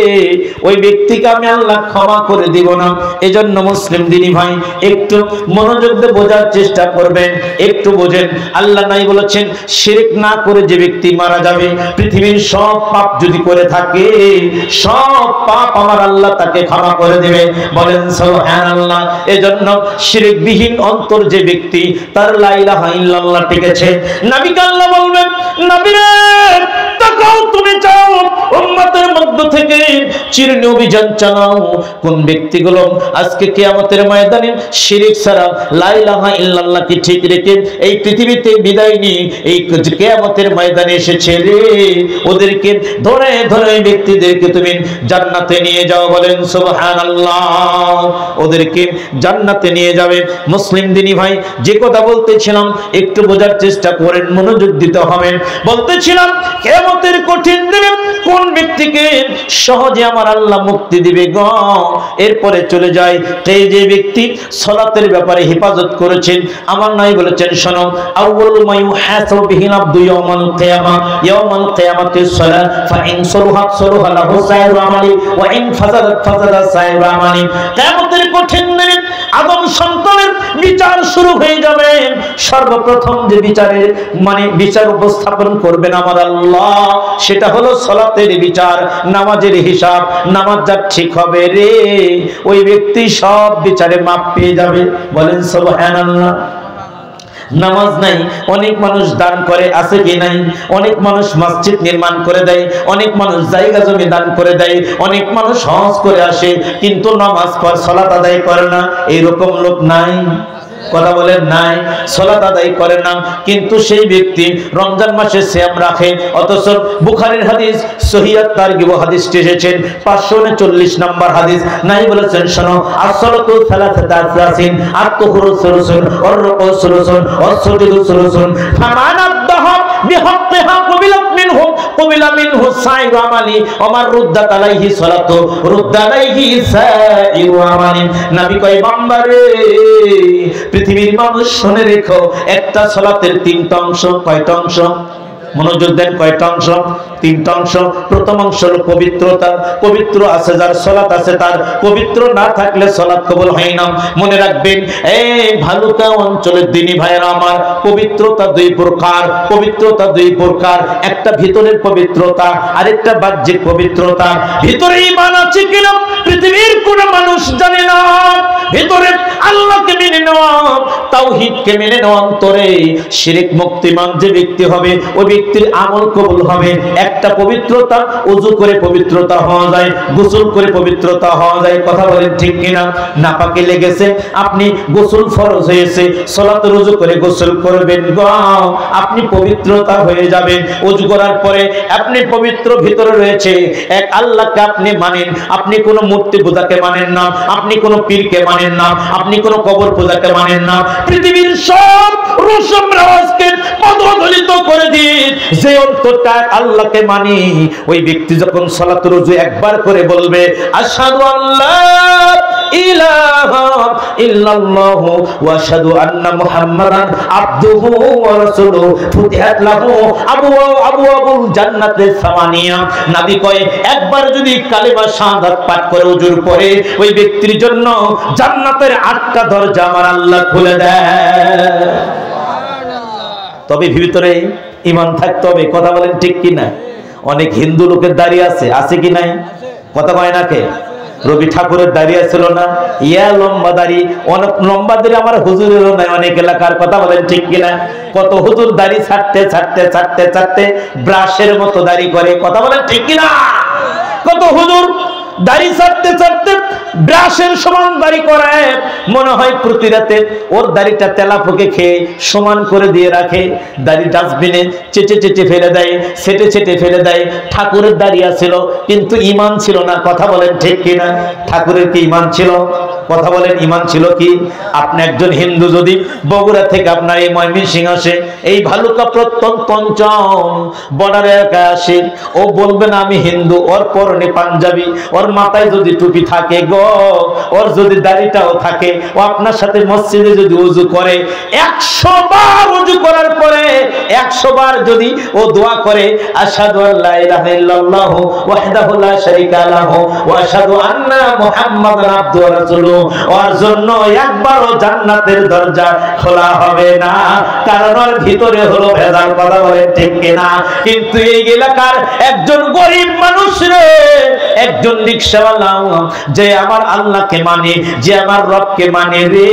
ওই ব্যক্তিকে আমি আল্লাহ ক্ষমা করে দিব না। এজন্য মুসলিম দিনী ভাই, একটু মনোযোগ দিয়ে বোঝার চেষ্টা করবেন, একটু বোঝেন। আল্লাহ নাই বলেছেন, শিরক না করে যে ব্যক্তি মারা যাবে, পৃথিবীর সব পাপ যদি করে থাকে, সব পাপ আমার আল্লাহ তাকে ক্ষমা করে দেবে। বলেন সুবহানাল্লাহ। এজন্য শিরকবিহীন অন্তর যে ব্যক্তি, তার লা ইলাহা ইল্লাল্লাহ টিকেছে। নবীকে আল্লাহ বলবেন, নবী রে, তাকাও, তুমি চাও উম্মতের মধ্য থেকে চিরনি অভিযান চালাও, কোন ব্যক্তিগুলো আজকে কিয়ামতের ময়দানে শিরক ছাড়া লা ইলাহা ইল্লাল্লাহকে ঠিক রেখে এই পৃথিবীতে বিদায় নিয়ে এই কিয়ামতের ময়দানে এসেছে রে, ওদেরকে ধরে ধরে ব্যক্তিদেরকে তুমি জান্নাতে নিয়ে যাও। বলেন সুবহানাল্লাহ। ওদেরকে জান্নাতে নিয়ে যাবে। মুসলিম দিনী ভাই, যে কথা বলতেছিলাম একটু বোঝার চেষ্টা করেন, মনোযোগ দিতে হবে। বলতেছিলাম, কিয়ামতের কঠিন দিনে কোন ব্যক্তিকে সহজে আমার আল্লাহ মুক্তি দিবে গো। এরপরে চলে যায় এই যে ব্যক্তি সালাতের ব্যাপারে হেফাজত করেছেন। আমার নবী বলেছেন, শোনো, আউয়ালু মা ইউহাসাবু বিহিল আবদু ইয়াউমাল কিয়ামাতিস সালাত ফাইন সালুহাত সালুহা লাহু সাইরু আমালি ওয়া ইন ফাসাদাত ফাসাদা সাইরু আমালি। কিয়ামতের কঠিন দিনে আদম সন্তানের বিচার শুরু হয়ে যাবে। সর্বপ্রথম যে বিচারের বিচার উপস্থাপন করবেন আমার আল্লাহ, সেটা হলো সালাতের বিচার, নামাজের হিসাব। নামাজ যার ঠিক হবে রে, ওই ব্যক্তি সব বিচারে মাপ পেয়ে যাবে। বলেন সুবহানাল্লাহ। নামাজ নাই, অনেক মানুষ দান করে, আছে কি নাই? অনেক মানুষ মসজিদ নির্মাণ করে দেয়, অনেক মানুষ জায়গা জমি দান করে দেয়, অনেক মানুষ হজ করে আসে, কিন্তু নামাজ পড়ে, সালাত আদায় করে না। এইরকম লোক নাই? কথা বলেন নাই? সালাত আদায় করে না, কিন্তু সেই ব্যক্তি রমজান মাসে সিয়াম রাখে। অথচ বুখারীর হাদিস সহিহ তারগিব হাদিসটি এসেছেন 539 নম্বর হাদিস। নাই বলেছেন, শোনো, as-salatu thalathatu aslasin, at-tuhuru sulusun, war-ruku sulusun, was-sujudu sulusun, faman addaha bihaqqiha qubila minhu sa'iru amali wa man ruddat alayhi salatu rudda alayhi sa'iru amali। নবী কয়, বান্দারে, পৃথিবীর মানুষ শুনে রেখো, একটা সালাতের তিনটা অংশ। কয়টা অংশ? মনোযোগ দেন, কয়টা অংশ? তিনটা অংশ। প্রথম অংশ হলো পবিত্রতা। পবিত্র আছে যার, সালাত আছে তার। পবিত্র না থাকলে সালাত কবুল হয় না। মনে রাখবেন, এই ভালুকা অঞ্চলের দিনী ভাইয়েরা আমার, পবিত্রতা দুই প্রকার। পবিত্রতা দুই প্রকার, একটা ভিতরের পবিত্রতা, আরেকটা বাহ্যিক পবিত্রতা। ভিতরে ঈমান আছে কিনা পৃথিবীর কোন মানুষ জানে না। ভিতরে আল্লাহকে মেনে নেওয়া, তাওহীদকে মেনে নেওয়া, অন্তরে শিরক মুক্তিমান যে ব্যক্তি হবে, ওই ব্যক্তির আমল কবুল হবে। একটা পবিত্রতা, ওযু করে পবিত্রতা হওয়া যায়, গোসল করে পবিত্রতা হওয়া যায়। কথা বলেন ঠিক কিনা? নাপাকে লেগেছে, আপনি গোসল ফরজ হয়েছে, সালাতের ওযু করে গোসল করবেন, আপনি পবিত্রতা হয়ে যাবেন। ওযু করার পরে আপনি পবিত্র ভিতরে রয়েছে এক আল্লাহকে আপনি মানেন, আপনি কোন মূর্তি পূজাকে মানেন না, আপনি কোন পীরকে মানেন না, আপনি কোন কবর পূজাকে মানেন না। পৃথিবীর সব রসম রেওয়াজকে পদদলিত করে দিন, যে অন্তরটা আল্লাহকে মানে, ওই ব্যক্তি যখন সালাতুল ওযু একবার করে বলবে আশহাদু আল্লা ইলাহা ইল্লাল্লাহু ওয়া আশহাদু আন্না মুহাম্মাদান আবদুহু ওয়া রাসূলুহু, ফুতিহাত লাহু আবওয়াবুল জান্নাতিস সামানিয়া। নবী কয় একবার যদি কালিমা শাহাদাত পাঠ করে ওযুর পরে, ওই ব্যক্তির জন্য জান্নাতের 8টা দরজা আমার আল্লাহ খুলে দেয়। তবে ভিতরে ঈমান থাকতে হবে। কথা বলেন ঠিক কি না? অনেক হিন্দু লোকের দাঁড়িয়ে আছে কি নাই? কথা কয় না কে? রবি ঠাকুরের দাঁড়িয়ে ছিল না, ইয়া লম্বা দাড়ি, অনেক লম্বা দাড়ি আমার হুজুরেরও নাই অনেক এলাকার। কথা বলেন ঠিক কিনা? কত হুজুর দাড়ি ছাড়তে ছাড়তে ছাড়তে ছাড়তে ব্রাশের মতো দাড়ি করে। কথা বলেন ঠিক কিনা? কত হুজুর দাড়ি ছাড়তে ছাড়তে ব্রাশের সমান দাড়ি করে, মনে হয় প্রতি রাতে ওর দাড়িটা তেলা ফুকে খেয়ে সমান করে দিয়ে রাখে, দাড়ি ডাস্টবিনে চেটে চেটে ফেলে দেয়, ছেটে ছেটে ফেলে দেয়। ঠাকুরের দাড়ি ছিল কিন্তু ঈমান ছিল না। কথা বলেন ঠিক কিনা? ঠাকুরের কি ঈমান ছিল? কথা বলেন ঈমান ছিল কি? আপনি একজন হিন্দু যদি বগুড়া থেকে আপনার এই ময়মনসিংহ আসে, এই ভালুকা প্রত্যন্ত অঞ্চল বর্ডার এলাকায় আসে, ও বলবে না আমি হিন্দু, ওর পরনে পাঞ্জাবি, ওর মাথায় যদি টুপি থাকে গো, ওর যদি দাড়িটাও থাকে, ও আপনার সাথে মসজিদে যদি ওযু করে, 100 বার ওযু করার পরে 100 বার যদি ও দোয়া করে আশহাদু আল্লা ইলাহা ইল্লাল্লাহু ওয়াহদাহু লা শারীকা লাহু ওয়া আশহাদু আন্না মুহাম্মাদান আবদুহু ওয়া রাসূলুহু, ওর জন্য একবারও জান্নাতের দরজা খোলা হবে না, কারণ ওর ভিতরে হলো ভেজাল। কথা বলেন ঠিক কিনা? কিন্তু এই এলাকার একজন গরিব মানুষ রে, একজন রিকশাওয়ালা, যে আমার আল্লাহকে মানে, যে আমার রবকে মানে রে,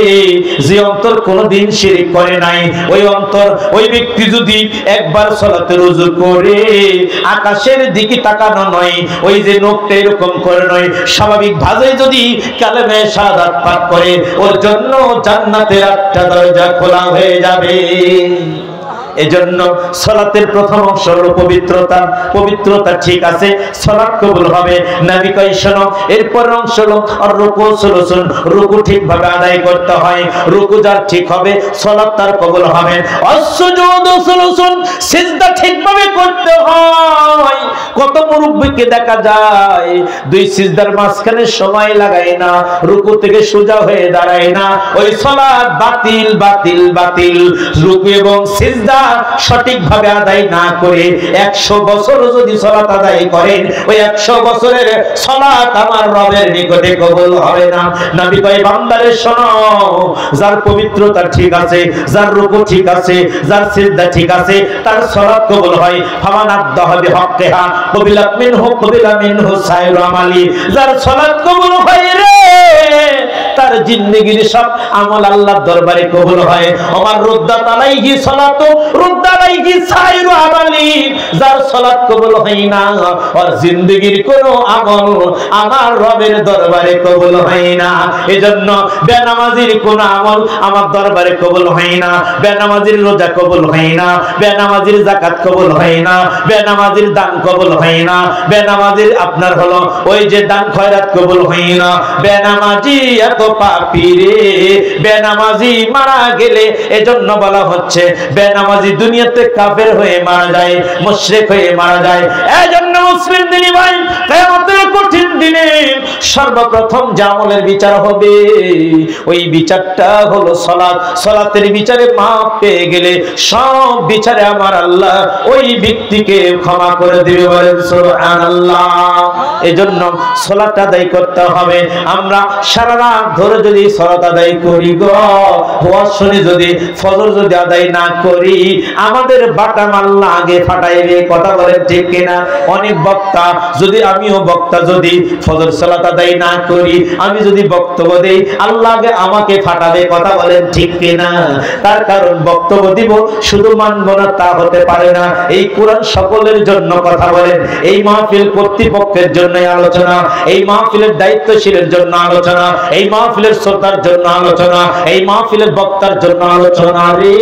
যে অন্তর কোনোদিন শিরক করে নাই, ওই অন্তর, ওই ব্যক্তি যদি একবার সালাতের ওযু করে, আকাশের দিকে তাকানো নয়, ওই যে নখটা এরকম করে নয়, স্বাভাবিক ভাবে যদি কালেমে শাহাদাত পাঠ করে, ওর জন্য জান্নাতের 8টা দরজা খোলা হয়ে যাবে। এজন্য সালাতের প্রথম অংশ হলো পবিত্রতা। পবিত্রতা ঠিক আছে, সালাত কবুল হবে। নবী কয় শোনো, এরপর অংশ হলো আর রুকু সুলুসুন, রুকু ঠিকভাবে আদায় করতে হয়, রুকু যার ঠিক হবে সালাত তার কবুল হবে। আসসুজুদু সুলুসুন, সিজদা ঠিকভাবে করতে হয়। কত মুরব্বিকে দেখা যায় দুই সিজদার মাঝখানে সময় লাগায় না, রুকু থেকে সোজা হয়ে দাঁড়ায় না, ওই সালাত বাতিল বাতিল বাতিল। রুকু এবং সিজদা সঠিকভাবে আদায় না করে 100 বছর যদি সালাত আদায় করেন, ওই 100 বছরের সালাত আমার রবের নিকটে কবুল হবে না। নবী কয় বান্দারে শোনো, যার পবিত্রতা ঠিক আছে, যার রুকু ঠিক আছে, যার সিজদা ঠিক আছে, তার সালাত কবুল হয়। ফামান আদাহা বিহাক্কিহা কবিলা মিনহু সাইরু আমালি, যার সালাত কবুল হয় রে, তার জিন্দেগীর সব আমল আল্লাহর দরবারে কবুল হয়। আমার রুদ্দাত আলাইহি সালাতু রুদ্দা আলাইহি সাইরু আমালি, যার সালাত কবুল হয় না, আর জিন্দেগীর কোনো আমল আমার রবের দরবারে কবুল হয় না। এজন্য বেনামাজির কোন আমল আমার দরবারে কবুল হয় না, বেনামাজির রোজা কবুল হয় না, বেনামাজির যাকাত কবুল হয় না, বেনামাজির দান কবুল হয় না, বেনামাজির আপনার হলো ওই যে দান খয়রাত কবুল হয় না। বেনামাজি এত পাপী রে, বেনামাজি মারা গেলে এজন্য বলা হচ্ছে বেনামাজি দুনিয়াতে কাফের হয়ে মারা যায়, মুশরিক হয়ে মারা যায়। এজন্য মুসলিম দিনী ভাই, কিয়ামতের কঠিন দিনে সর্বপ্রথম যে আমলের বিচার হবে, ওই বিচারটা হলো সালাত। সালাতের বিচারে মাপ পেয়ে গেলে সব বিচারে আমার আল্লাহ ওই ব্যক্তিকে ক্ষমা করে দিবে। বলেন সুবহানাল্লাহ। এজন্য সালাত আদায় করতে হবে। আমরা সারা রাত ধরে যদি সালাত আদায় করি গো, ওয়াজ শুনে যদি ফজর যদি আদায় না করি, আমাদের বাটা মাল্লা আগে ফাটাইবে। কথা বলেন ঠিক কিনা? অনেক বক্তা, যদি আমিও বক্তা, যদি ফজর সালাত আদায় আদায় না করি, আমি যদি বক্তব্য দেই আল্লাহ আমাকে ফাটাবে। কথা বলেন ঠিক কিনা? তার কারণ বক্তব্য দিব শুধু মানব না তা হতে পারে না। এই কোরআন সকলের জন্য। কথা বলেন, এই মাহফিল কর্তৃপক্ষের জন্য আলোচনা, এই মাহফিলের দায়িত্বশীলের জন্য আলোচনা, এই মাহফিলের শ্রোতার জন্য আলোচনা, এই মাহফিলের বক্তার জন্য আলোচনা। রে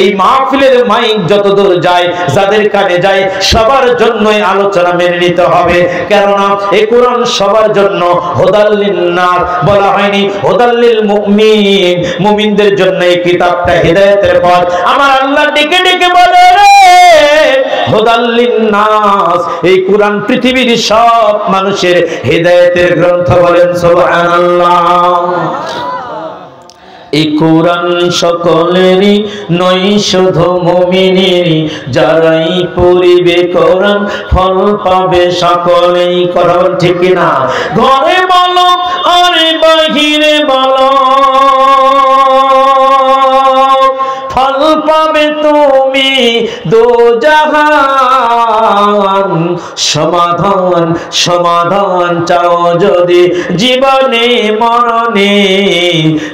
এই মাহফিলের মাইক যতদূর যায়, যাদের কানে যায়, সবার জন্যই আলোচনা মেনে নিতে হবে। কেননা এই কোরআন সবার জন্য। হুদাল লিন্নাস বলা হয়নি, হুদাল লিল মুমিন, মুমিনদের জন্য এই কিতাবটা হিদায়াতের পথ। আমার আল্লাহ ডেকে ডেকে বলে রে হুদাল লিন্নাস, এই কোরআন পৃথিবীর সব মানুষের হিদায়াতের গ্রন্থ। বলেন সুবহানাল্লাহ। এই কোরআন সকলেরই নয় শুধু মুমিনেরই, যারাই পড়িবে কোরআন ফল পাবে সকলেই। কথা ঠিক না? ঘরে বলো আর বাহিরে বলো, ফল পাবে তুমি দোজাহান। সমাধান সমাধান চাও যদি জীবনে মরণে,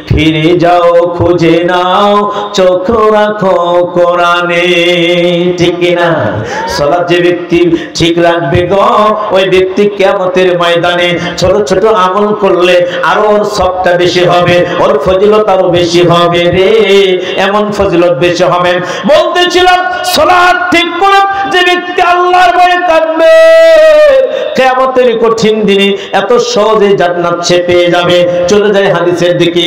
ফিরে যাও খুঁজে নাও চোখ রাখো কোরআনে। ঠিক না? সালাত যে ব্যক্তি ঠিক রাখবে গো, ওই ব্যক্তি কিয়ামতের ময়দানে ছোট ছোট আমল করলে আরো ওর সবটা বেশি হবে, ওর ফজিলত আরো বেশি হবে রে। এমন ফজিলত বেশি হবে। বলতেছিলাম সালাত ঠিক করে যে ব্যক্তি আল্লাহর ভয়ে থাকবে, কিয়ামতের কঠিন দিনে এত সহজে জান্নাত সে পেয়ে যাবে। চলে যায় হাদিসের দিকে।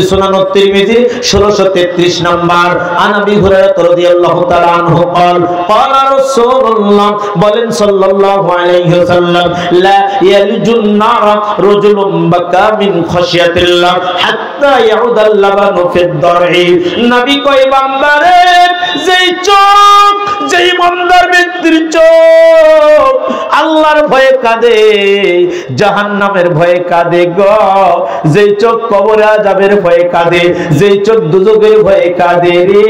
সুনান তিরমিজি 1633 নাম্বার। আন আবি হুরায়রা রাদিয়াল্লাহু তাআলা আনহু قال قال رسول الله বলেন সাল্লাল্লাহু আলাইহি ওয়াসাল্লাম, লা ইয়ালজুন নার রাজুলুম বাকা মিন খাশিয়াতিল্লাহ হাত্তা ইয়াউদাল লাবানু ফিদ দারই। নবী কয় বান্দারে, যেই চোখ, যেই মন্দার ব্যক্তির চোখ আল্লাহর ভয়ে কাঁদে, জাহান্নামের ভয়ে কাঁদে গো। যেই চোখ কবরে আযাবের ভয়ে কাঁদে, যেই চোখ দুজকের ভয়ে কাঁদে রে,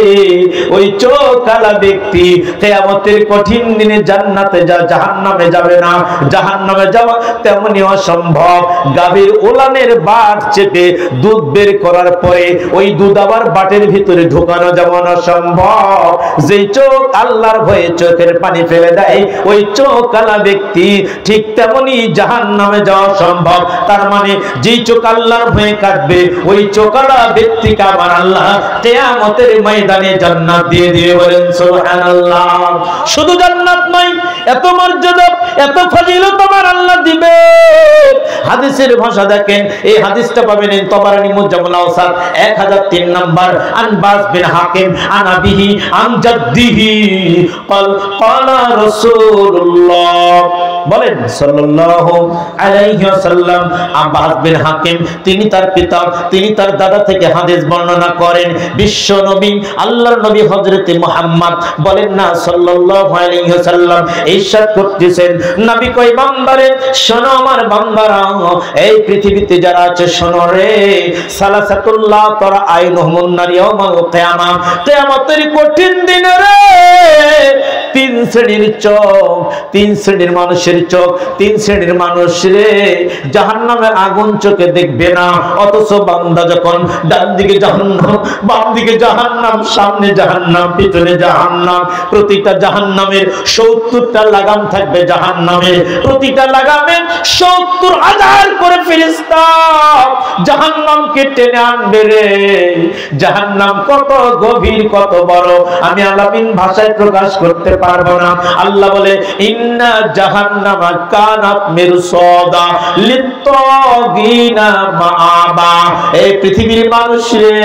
ওই চোখ কালা ব্যক্তি কিয়ামতের কঠিন দিনে জান্নাতে জাহান্নামে যাবে না। জাহান্নামে যাওয়া তেমনি অসম্ভব। গাভীর উলানের বাট চেপে দুধ বের করার পরে ওই দুধ আবার বাটের ভিতরে ঢোকানো যেমন অসম্ভব, যেই চোখ আল্লাহর ভয়ে চোখের পানি ফেলে দেয়, ওই চোখ কালা ব্যক্তি ঠিক তেমনি জাহান্নামে যাওয়া সম্ভব। তার মানে যেই চোখ আল্লাহর ভয়ে কাঁদবে, ওই চোখওয়ালা ব্যক্তিকে আমার আল্লাহ কিয়ামতের ময়দানে জান্নাত দিয়ে দিবে। বলেন সুবহানাল্লাহ। শুধু জান্নাত নয়, এত মর্যাদা, এত ফজিলত আমার আল্লাহ দিবে। হাদিসের ভাষা দেখেন, এই হাদিসটা পাবেন তবারানী মুজাম্মাল আওসাত 1003 নাম্বার। আনবাস বিন হাকিম আন আবিহি আন জাদ্দিহি قال قال রাসূলুল্লাহ বলেন সাল্লাল্লাহু আলাইহি ওয়াসাল্লাম। আব্বাস বিন হাকিম তিনি তার পিতা, তিনি তার দাদা থেকে হাদিস বর্ণনা করেন। বিশ্ব নবী আল্লাহর নবী হযরতে মুহাম্মদ বলেন না সাল্লাল্লাহু আলাইহি ওয়াসাল্লাম ইরশাদ করতেছেন, নবী কয় বান্দারে শোনো আমার বান্দারা, এই পৃথিবীতে যারা আছে শোনো রে, সালাসাতুল্লাহ তারা আইনুহুমুন নার ইয়াউমাল কিয়ামা, কিয়ামতের কঠিন দিনে রে তিন শ্রেণীর চোখ, তিন শ্রেণীর মানুষের চোখ, তিন শ্রেণীর মানুষ রে জাহান্নামের আগুন চোখে দেখবে না। অথচ বান্দা যখন ডান দিকে জাহান্নাম, বাম দিকে জাহান্নাম, সামনে জাহান্নাম, পিছনে জাহান্নাম, প্রতিটা জাহান্নামের 70টা লাগাম থাকবে। জাহান্নামে প্রতিটা লাগামে 70,000 করে ফেরেশতা জাহান্নামকে টেনে আনবে রে। জাহান্নাম কত গভীর, কত বড় আমি আলামিন ভাষায় প্রকাশ করতে পারবো না। আল্লাহ বলে ইন্না জাহান্নামা কানাত মিরসাদা লিত্তাগিনা মাআবা। এই পৃথিবীর মানুষ রে,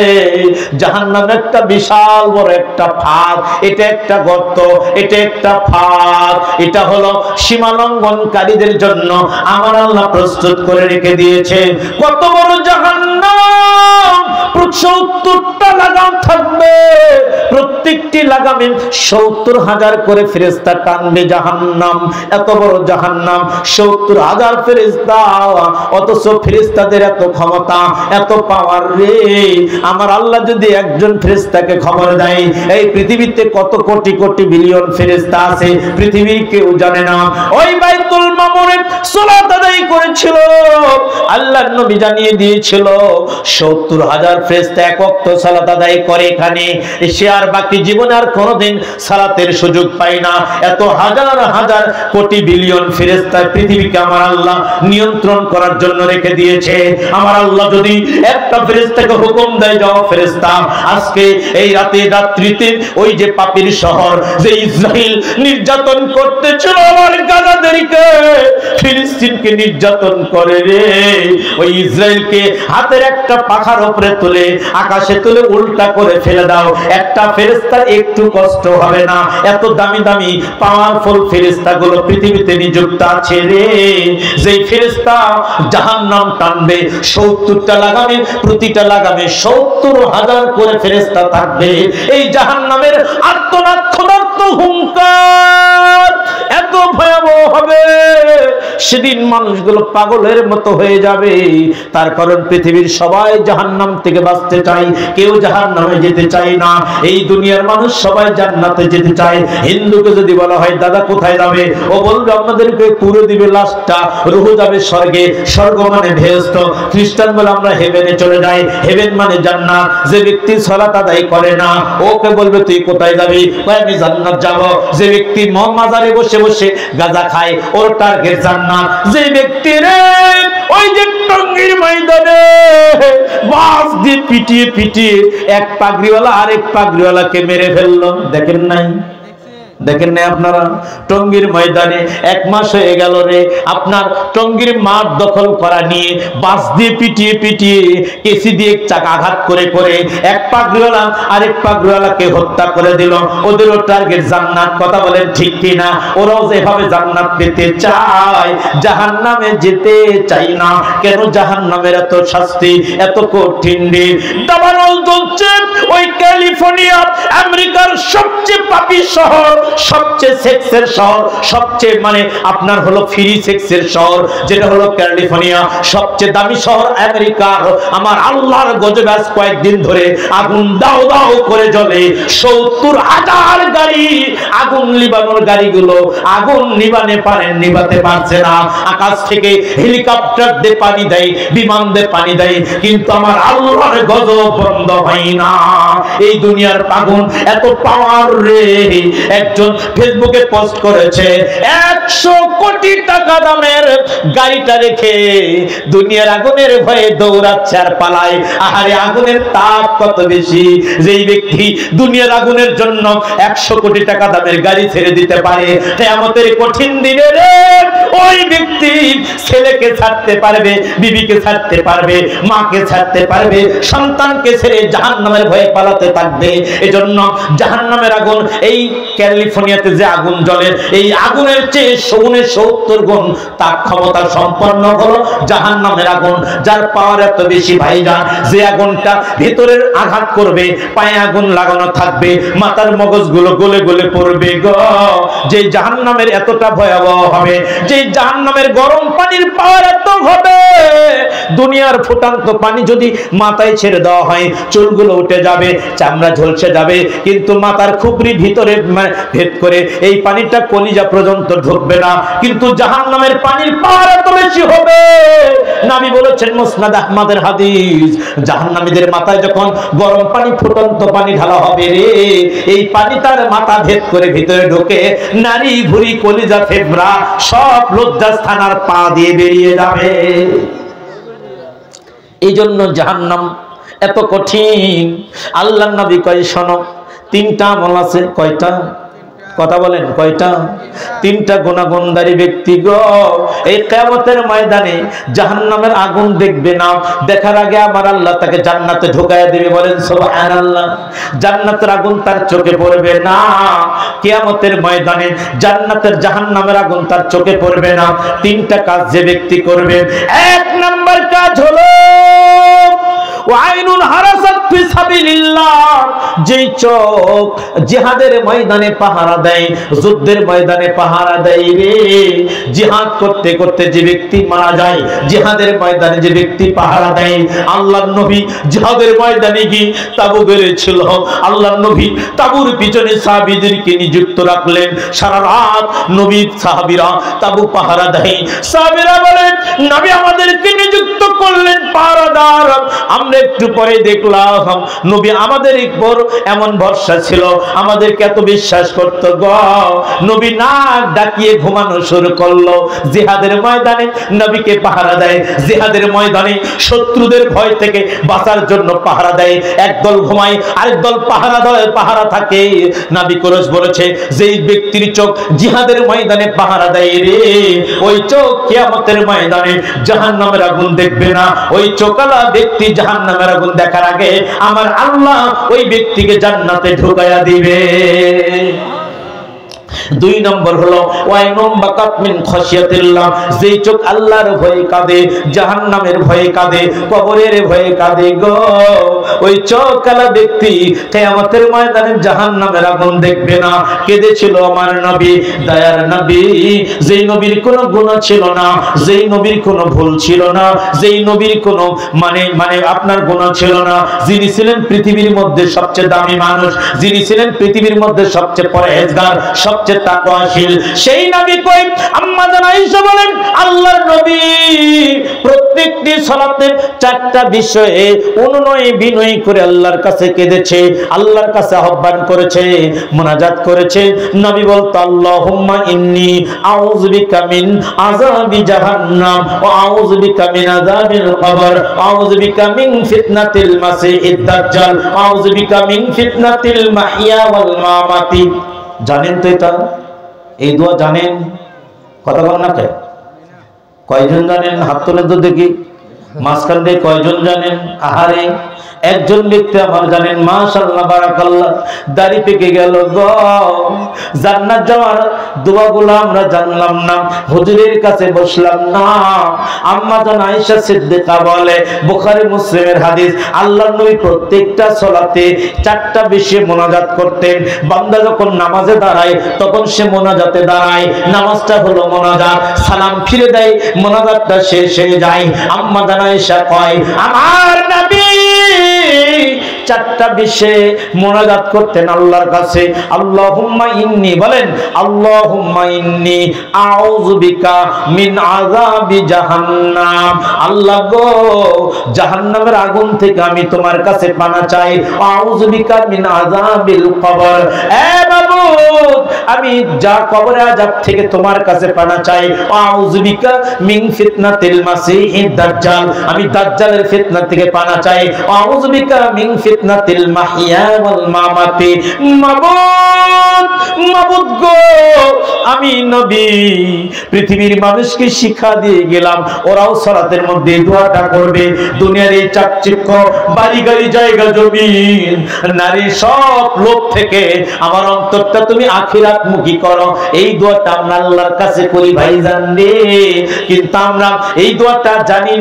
জাহান্নাম একটা বিশাল বড় একটা ফাঁদ, এটা একটা গর্ত, এটা একটা ফাঁদ, এটা হলো সীমালঙ্ঘনকারীদের জন্য আমার আল্লাহ প্রস্তুত করে রেখে দিয়েছে। কত বড় জাহান্নাম! 70টা লাগাম থাকবে, প্রত্যেকটি লাগামে 70,000 করে ফেরেশতা টানবে জাহান্নাম। এত বড় জাহান্নাম, 70,000 ফেরেশতা, অথচ ফেরেশতাদের এত ক্ষমতা, এত পাওয়ার রে। আমার আল্লাহ যদি একজন ফেরেশতাকে খবর দেয়, এই পৃথিবীতে কত কোটি কোটি বিলিয়ন ফেরেশতা আছে পৃথিবীর কেউ জানে না। ওই বাইতুল মামুরে সালাত আদায় করেছিল, আল্লাহর নবী জানিয়ে দিয়েছিল ৭০,০০০ ফেরেশতা এক ওয়াক্ত সালাত আদায় করে এখানে, সে আর বাকি জীবনে আর কোনোদিন সালাতের সুযোগ পায় না। এত হাজার হাজার কোটি বিলিয়ন ফেরেশতা পৃথিবীকে আমার আল্লাহ নিয়ন্ত্রণ করার জন্য রেখে দিয়েছে। আমার আল্লাহ যদি একটা ফেরেশতাকে হুকুম দেয়, যাও ফেরেশতা আজকে এই রাত্রিতে ওই যে পাপীর শহর যে ইসরাইল নির্যাতন করতেছিল আমার গাজাদেরকে, ফিলিস্তিনকে নির্যাতন করে রে, ওই ইসরাইলকে হাতের একটা পাখার উপরে তুলে আকাশে তুলে উল্টা করে ফেলে দাও, একটা ফেরেশতার একটু কষ্ট হবে না। এত দামি দামি পাওয়ারফুল ফেরেশতাগুলো পৃথিবীতে নিযুক্ত আছে রে, যেই ফেরেশতা জাহান্নাম টানবে ৭০টা লাগামে, প্রতিটা লাগামে ৭০,০০০ করে ফেরেশতা থাকবে। এই জাহান্নামের আর্তনাদ ক্ষুধার্ত হুঙ্কার এত ভয়াবহ হবে, সেদিন মানুষগুলো পাগলের মতো হয়ে যাবে। তার কারণ পৃথিবীর সবাই জাহান্নাম থেকে বাঁচতে চায়, কেউ জাহান্নামে যেতে চায় না। এই দুনিয়ার মানুষ সবাই জান্নাতে যেতে চায়। হিন্দুকে যদি বলা হয় দাদা কোথায় যাবে, ও বলবে আমাদেরকে পুরো দিবে লাশটা, রুহ যাবে স্বর্গে, স্বর্গ মানে বেহেশত। খ্রিস্টান বলে আমরা হেভেনে চলে যাই, হেভেন মানে জান্নাত। যে ব্যক্তি সালাত আদায় করে না, ওকে বলবে তুই কোথায় যাবি, আমি জান্নাত যাব। যে ব্যক্তি মাজারে বসে বসে গাঁজা খায়, ওর টার্গেট জান্নাত। যে ব্যক্তি রে ওই যে টঙ্গীর ময়দানে বাস দিয়ে পিটিয়ে পিটিয়ে এক পাগড়িওয়ালা আরেক পাগড়িওয়ালাকে মেরে ফেললো, দেখেন নাই? দেখেন না আপনারা? টঙ্গীর ময়দানে ১ মাস হয়ে গেল রে, আপনার টঙ্গীর মাঠ দখল করা নিয়ে বাস দিয়ে পিটিয়ে পিটিয়ে কেসি দিয়ে চাকা আঘাত করে করে এক পাগড়িওয়ালা আরেক পাগড়িওয়ালাকে হত্যা করে দিল। ওদেরও টার্গেট জান্নাত। কথা বলেন ঠিক কিনা? ওরাও যেভাবে জান্নাত পেতে চায়, জাহান্নামে যেতে চাই না। কেন জাহান্নামের এত শাস্তি, এত কঠিন রে? দাবানল চলছে ওই ক্যালিফোর্নিয়া, আমেরিকার সবচেয়ে পাপী শহর, সবচেয়ে সেক্সের শহর, সবচেয়ে মানে আপনার হলো ফ্রি সেক্সের শহর, যেটা হলো ক্যালিফোর্নিয়া। সবচেয়ে দামি শহর আমেরিকার। আমার আল্লাহর গজবে আজ কয়েকদিন ধরে আগুন দাও দাও করে জ্বলে। ৭০,০০০ গাড়ি আগুন নিবানোর গাড়িগুলো আগুন নিবাতে পারছে না। আকাশ থেকে হেলিকপ্টার দিয়ে পানি দেয়, বিমান দিয়ে পানি দেয়, কিন্তু আমার আল্লাহর গজব বন্ধ হয় না। এই দুনিয়ার আগুন এত পাওয়ার রে। একজন ফেসবুকে পোস্ট করেছে ১০০ কোটি টাকা দামের গাড়িটা রেখে দুনিয়ার আগুনের ভয়ে দৌড়াচ্ছে আর পালায়। আহারে আগুনের তাপ কত বেশি, যেই ব্যক্তি দুনিয়ার আগুনের জন্য ১০০ কোটি টাকা দামের গাড়ি ছেড়ে দিতে পারে, কিয়ামতের কঠিন দিনে রে ওই ব্যক্তি ছেলেকে ছাড়তে পারবে, বিবিকে ছাড়তে পারবে, মাকে ছাড়তে পারবে, সন্তানকে ছেড়ে জাহান্নামের ভয়ে পালাতে থাকবে। এজন্য জাহান্নামের আগুন, এই ক্যালিফোর্নিয়াতে যে আগুন জ্বলে, এই আগুনের চেয়ে ৭০ গুণ তার ক্ষমতা সম্পন্ন হলো জাহান্নামের আগুন, যার পাওয়ার এত বেশি ভাইজান। যে আগুনটা ভিতরের আঘাত করবে, পায়ে আগুন লাগানো থাকবে, মাথার মগজগুলো গলে গলে পড়বে গো। যে জাহান্নামের এতটা ভয়াবহ হবে, যে জাহান্নামের গরম পানির পাওয়ার এত হবে, দুনিয়ার ফুটান্ত পানি যদি মাথায় ছেড়ে দেওয়া হয়, চুলগুলো উঠে যাবে, চামড়া ঝলসে যাবে, কিন্তু মাথার খুপরি ভিতরে ভেদ করে এই পানিটা কলিজা পর্যন্ত ঢুকবে না। কিন্তু জাহান্নামের পানির পাওয়ার এত বেশি হবে, নবী বলেছেন মুসনাদ আহমদের হাদিস, জাহান্নামীদের মাথায় যখন গরম পানি ফুটন্ত পানি ঢালা হবে রে, এই পানি তার মাথা ভেদ করে ভিতরে ঢুকে নারী ভুঁড়ি কলিজা ফেবরা সব লজ্জাস্থানার পা দিয়ে বেরিয়ে যাবে। এই জন্য জাহান্নাম এত কঠিন। আল্লাহর নবী কয় শোনো, ৩টা আমল আছে। কয়টা? কথা বলেন কয়টা? 3টা গুনাহগারী ব্যক্তি গো এই কিয়ামতের ময়দানে জাহান্নামের আগুন দেখবে না, দেখার আগে আমার আল্লাহ তাকে জান্নাতে ঢোকায়া দিবে। বলেন সুবহানাল্লাহ। জান্নাতের আগুন তার চোখে পড়বে না। কিয়ামতের ময়দানে জান্নাতের জাহান্নামের আগুন তার চোখে পড়বে না। 3টা কাজ যে ব্যক্তি করবে, 1 নাম্বার কাজ হলো ওয়া আইনুন হারাসাত ফি সাবিলিল্লাহ, যেই চোখ জিহাদের ময়দানে পাহারা দেয়, যুদ্ধের ময়দানে পাহারা দেয় রে। জিহাদ করতে করতে যে ব্যক্তি মারা যায়, জিহাদের ময়দানে যে ব্যক্তি পাহারা দেয়, আল্লাহর নবী জিহাদের ময়দানে গিয়ে তাবু বেড়েছিল। আল্লাহর নবী তাবুর পিছনে সাহাবীদেরকে নিযুক্ত রাখলেন। সারা রাত নবী সাহাবীরা তাবু পাহারা দেয়। সাহাবীরা বলেন, নবী আমাদেরকে নিযুক্ত করলেন পাহারাদার। আমরা একটু পরে দেখলাম নবী আমাদের উপর এমন ভরসা ছিল, আমাদেরকে এত বিশ্বাস করতো গো, নবী নাক ডাকিয়ে ঘুমানো শুরু করলো। জিহাদের ময়দানে নবীকে পাহারা দেয়, জিহাদের ময়দানে শত্রুদের ভয় থেকে বাঁচার জন্য পাহারা দেয়। একদল ঘুমায়, আরেক দল পাহারা থাকে। নবী কোরআন বলেছে, যেই ব্যক্তির চোখ জিহাদের ময়দানে পাহারা দেয় রে, ওই চোখ কিয়ামতের ময়দানে জাহান্নামের আগুন দেখবে না। ওই চোখালা ব্যক্তি জাহান্নামের আগুন দেখার আগে আমার আল্লাহ ওই ব্যক্তিকে জান্নাতে ঢুকায়া দিবে। দুই নম্বর হলো ওয়াইনুম বাকাত মিন খাশিয়াতিল্লাহ, যেই চোখ আল্লাহর ভয়ে কাঁদে, জাহান্নামের ভয়ে কাঁদে, কবরের ভয়ে কাঁদে গো, ওই চোখ কালা ব্যক্তি কিয়ামতের ময়দানে জাহান্নামের আগুন দেখবে না। কেঁদেছিল আমার নবী, দয়ার নবী, যেই নবীর কোনো গুনাহ ছিল না, যেই নবীর কোনো ভুল ছিল না, যেই নবীর কোনো মানে আপনার গুনাহ ছিল না, যিনি ছিলেন পৃথিবীর মধ্যে সবচেয়ে দামি মানুষ, যিনি ছিলেন পৃথিবীর মধ্যে সবচেয়ে পরহেজগার, সবচেয়ে তাকওয়াশীল, সেই নবী কই? আম্মা জান আয়েশা বলেন, আল্লাহর নবী প্রত্যেকটি সালাতে চারটা বিষয়ে অনুনয় বিনয় করে আল্লাহর কাছে কেঁদেছে, আল্লাহর কাছে আহ্বান করেছে, মুনাজাত করেছে। নবী বলতো, আল্লাহুম্মা ইন্নী আউযু বিকা মিন আযাবি জাহান্নাম ওয়া আউযু বিকা মিন আযাবিল কবর, আউযু বিকা মিন ফিতনাতিল মাসিহিদ দাজ্জাল, আউযু বিকা মিন ফিতনাতিল মাহইয়া ওয়াল মামাতি। জানেন তো এটা? এই দোয়া জানেন? কথা বল না কে? কয়জন জানেন? হাত তোলেন তো দেখি। মাঝখান দিয়ে কয়জন জানেন? আহারে, একজন ব্যক্তি আমার জানেন, মাশাআল্লাহ বারাকাল্লাহ, দাড়ি পেকে গেল গো। জান্নাত যাওয়ার দোয়াগুলো আমরা জানলাম না, হুজুরের কাছে বসলাম না। আম্মা জান আয়েশা সিদ্দিকা বলে, বুখারী মুসলিমের হাদিস, আল্লাহর নবী প্রত্যেকটা সালাতে চারটা বিষয়ে মুনাজাত করতেন। বান্দা যখন নামাজে দাঁড়ায় তখন সে মুনাজাতে দাঁড়ায়, নামাজটা হলো মুনাজাত, সালাম ফিরে দেয়, মুনাজাতটা শেষ হয়ে যায়। আম্মা জান আয়েশা কয়, আমার নবী চারটা বিষয়ে মুনাজাত করতেন আল্লাহর কাছে। আল্লাহুম্মা ইন্নী, বলেন আল্লাহুম্মা ইন্নী আউযু বিকা মিন আযাবি জাহান্নাম, আল্লাহ গো জাহান্নামের আগুন থেকে আমি তোমার কাছে পানা চাই। আউযু বিকা মিন আযাবিল কবর, এ মাবুদ আমি যা কবরে আযাব থেকে তোমার কাছে পানা চাই। আউযু বিকা মিন ফিতনাতিল মাসিহিদ দাজ্জাল, আমি দাজ্জালের ফিতনা থেকে পানা চাই। আউযু বিকা মিন ফিতনাতিল মাহইয়া ওয়াল মামাতি, মাবুদ মাবুদ গো আমি নবী পৃথিবীর মানুষকে শিক্ষা দিয়ে গেলাম, ওরাও সালাতের মধ্যে দোয়াটা করবে। দুনিয়ার এই চাকচিক্য, বাড়ি গাড়ি, জায়গা জমি, নারী সব লোক থেকে আমার অন্তরটা তুমি আখিরাত মুখী করো, এই দোয়াটা আমরা আল্লাহর কাছে করি ভাইজান রে। কিন্তু আমরা এই দোয়াটা জানি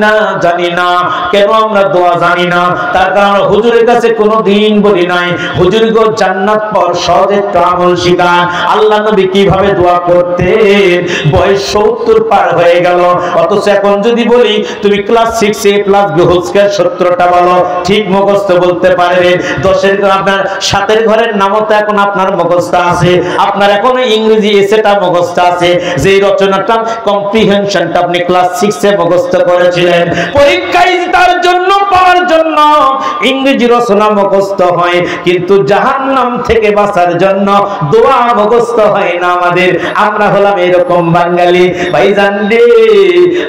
না। কেন আমরা দোয়া জানি না? তার কারণ হুজুরের কাছে কোনোদিন বলি নাই, হুজুর গো জান্নাত পাওয়ার সহজ একটা আমল শিখান। আল্লাহ নবী কিভাবে দোয়া করতেন, বয়স 70 পার হয়ে গেল, অথচ এখন যদি বলি তুমি ক্লাস 6 এ প্লাস বি হোল স্কয়ার সূত্রটা বলো, ঠিক মুখস্থ বলতে পারবেন। 10 এর আপনার 7 ঘরের নামও তো এখন আপনার মুখস্থ আছে, আপনার এখনো ইংরেজি এসেটা মুখস্থ আছে, যে রচনাটা কম্প্রিহেনশনটা আপনি ক্লাস 6 এ মুখস্থ করেছিলেন। পরীক্ষায় তার জন্য পাওয়ার জন্য ইংরেজি রচনা মুখস্থ হয়, কিন্তু জাহান্নাম থেকে বাঁচার জন্য দোয়া মুখস্থ হয় না আমাদের। আমরা হলাম এরকম বাঙালি ভাইজান রে।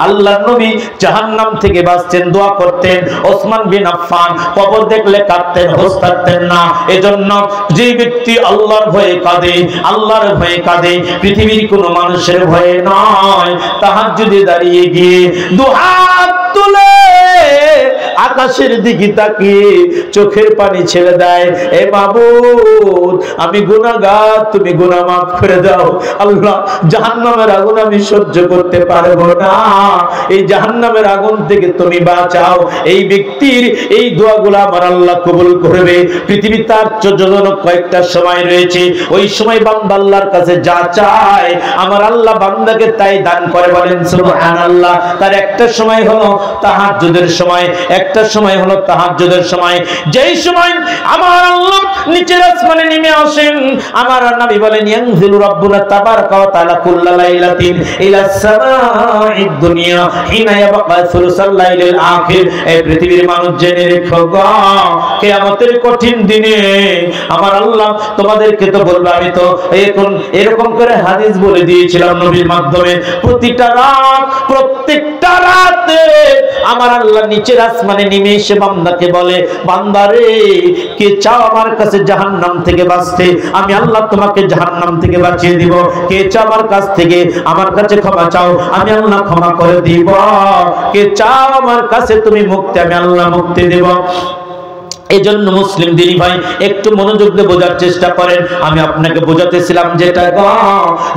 আল্লাহর নবী জাহান্নাম থেকে বাঁচতেন, দোয়া করতেন। ওসমান বিন আফফান কবর দেখলে কাঁদতেন, হাসতেন না। এজন্য যে ব্যক্তি আল্লাহর ভয়ে কাঁদে, আল্লাহর ভয়ে কাঁদে, পৃথিবীর কোনো মানুষের ভয়ে নয়, তাহাজ্জুদে দাঁড়িয়ে গিয়ে দুহাত তুলে আকাশের দিকে তাকিয়ে চোখের পানি ছেড়ে দেয়, এ মাবুদ আমি গুনাহগার, তুমি গুনাহ মাফ করে দাও। আল্লাহ জাহান্নামের আগুন আমি সহ্য করতে পারবো না, এই জাহান্নামের আগুন থেকে তুমি বাঁচাও। এই ব্যক্তির এই দোয়াগুলো আমার আল্লাহ কবুল করবে। পৃথিবীতে তার আশ্চর্যজনক কয়েকটা সময় রয়েছে, ওই সময় বান্দা আল্লাহর কাছে যা চায় আমার আল্লাহ বান্দাকে তাই দান করে। বলেন সুবহানাল্লাহ। তার একটা সময় হলো তাহাজ্জুদের সময়, একটা সময় হলো তাহাজ্জুদের সময়, যেই সময় আমার আল্লাহ নিচের আসমানে নেমে আসেন। আমার নবী বলেন ইয়ানজিলু রাব্বুনা তাবারাকা ওয়া তাআলা কুল্লা লাইলাতিন ইলাস সামাঈদ দুনিয়া হিনা ইয়াবকা সুলুসাল লাইলিল আখির। এই পৃথিবীর মানুষ জেনে রেখো গো, কিয়ামতের কঠিন দিনে আমার আল্লাহ তোমাদেরকে তো বলবে, আমি তো এখন এরকম করে হাদিস বলে দিয়েছিলাম নবীর মাধ্যমে, প্রতিটা রাত প্রত্যেকটা রাতে আমার আল্লাহ নিচের আসমানে নেমে এসে বান্দাকে বলে, বান্দারে কে চাও আমার কাছে জাহান্নাম থেকে বাঁচতে, আমি আল্লাহ তোমাকে জাহান্নাম থেকে বাঁচিয়ে দিব। কে চাও আমার কাছ থেকে আমার কাছে ক্ষমা চাও, আমি আল্লাহ ক্ষমা করে দিব। কে চাও আমার কাছে তুমি মুক্তি, আমি আল্লাহ মুক্তি দেব। এজন্য মুসলিম দিনী ভাই একটু মনোযোগ দিয়ে বোঝার চেষ্টা করেন। আমি আপনাকে বোঝাতেছিলাম যেটা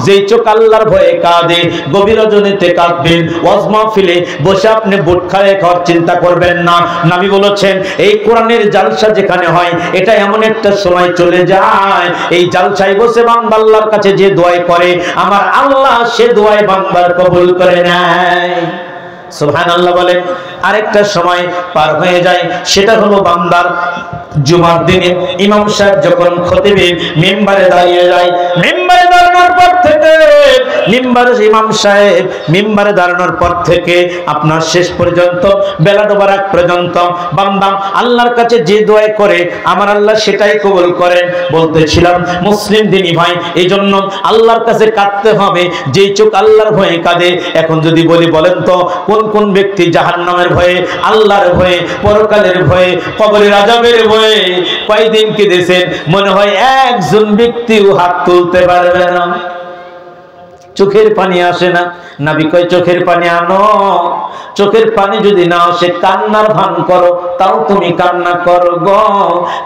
যেই চোখ আল্লাহর ভয়ে কাঁদে, গভীর রজনীতে কাঁদবেন, ওয়াজ মাহফিলে বসে আপনি বুট খাড়ে খাওয়ার চিন্তা করবেন না। নবী বলেছেন এই কোরআনের জালসা যেখানে হয় এটা এমন একটা সময় চলে যায়, এই জালসায় বসে বান্দা আল্লাহর কাছে যে দোয়া করে আমার আল্লাহ সে দোয়া বান্দার কবুল করে নেয়। সুবহানাল্লাহ বলে। আরেকটা সময় পার হয়ে যায়, সেটা হলো বান্দার জুমার দিনে ইমাম সাহেব যখন খতিবে মিম্বারে দাঁড়িয়ে যায়, মিম্বারে দাঁড়ানোর পর থেকে ইমাম সাহেব মিম্বারে দাঁড়ানোর পর থেকে আপনার শেষ পর্যন্ত বেলা ডোবার আগ পর্যন্ত বান্দা আল্লাহর কাছে যে দোয়া করে আমার আল্লাহ সেটাই কবুল করেন। বলতেছিলাম মুসলিম দিনী ভাই, এই জন্য আল্লাহর কাছে কাঁদতে হবে যেই চোখ আল্লাহর ভয়ে কাঁদে। এখন যদি বলি বলেন তো কোন কোন ব্যক্তি জাহান্নামের ভয়ে, আল্লাহর ভয়ে, পরকালের ভয়ে, কবরের আযাবের ভয়ে কয়দিন কেঁদেছেন? মনে হয় একজন ব্যক্তিও হাত তুলতে পারবে না, চোখের পানি আসে না। নবী কয় চোখের পানি আনো, চোখের পানি যদি না আসে কান্নার ভান করো, তাও তুমি কান্না করো গো।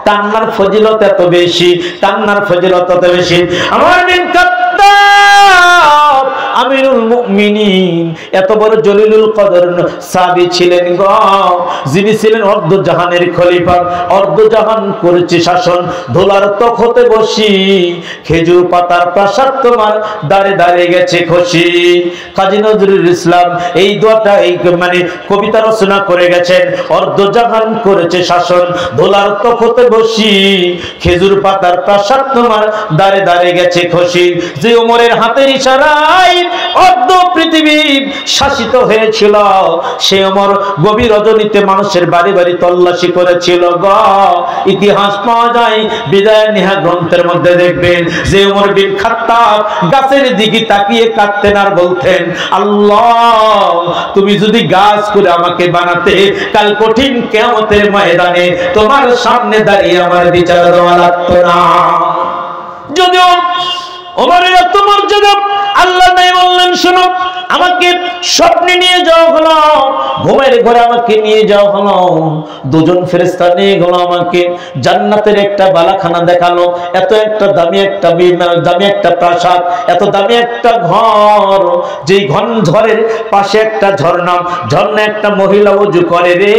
কান্নার ফজিলত এত বেশি, কান্নার ফজিলত এত বেশি। আমার দিন আমিরুল মুমিনিন এত বড় জলিলুল কদর সাহাবী ছিলেন গো, যিনি ছিলেন অর্ধ জাহানের খলিফা, অর্ধ জাহান করেছে শাসন। ধোলার তখতে বসি খেজুর পাতার প্রাসাদ তোমার দাঁড়ে দাঁড়িয়ে গেছে খুশি। কাজী নজরুল ইসলাম এই দোয়াটা এই মানে কবিতা রচনা করে গেছেন, অর্ধ জাহান করেছে শাসন, ধোলার তখতে বসি খেজুর পাতার প্রাসাদ তোমার দাঁড়ে দাঁড়িয়ে গেছে খুশি। যে ওমরের হাতের ইশারায় অর্ধ পৃথিবী শাসিত হয়েছিল, সে ওমর গভীর রজনীতে মানুষের বাড়ি বাড়ি তল্লাশি করেছিল গো। ইতিহাস পাওয়া যায় বিদায় নিহা গ্রন্থের মধ্যে, দেখবেন যে ওমর বিন খাত্তাব গাছের দিকে তাকিয়ে কাঁদতেন আর বলতেন, আল্লাহ তুমি যদি গাছ করে আমাকে বানাতে, কাল কঠিন কিয়ামতের ময়দানে তোমার সামনে দাঁড়িয়ে আমার বিচার দেওয়া লাগতো না। যদিও ওমরের এত মর্যাদা, আল্লাহ নাই বললেন শোনো আমাকে স্বপ্নে নিয়ে যাওয়া হলো, ঘুমের ঘরে আমাকে নিয়ে যাওয়া হলো, দুজন ফেরেশতা নিয়ে গেল আমাকে জান্নাতের একটা বালাখানা দেখালো, এত একটা দামি একটা প্রাসাদ, এত দামি একটা ঘর, যেই ঘরের পাশে একটা ঝর্ণা, একটা মহিলা ওযু করে রে।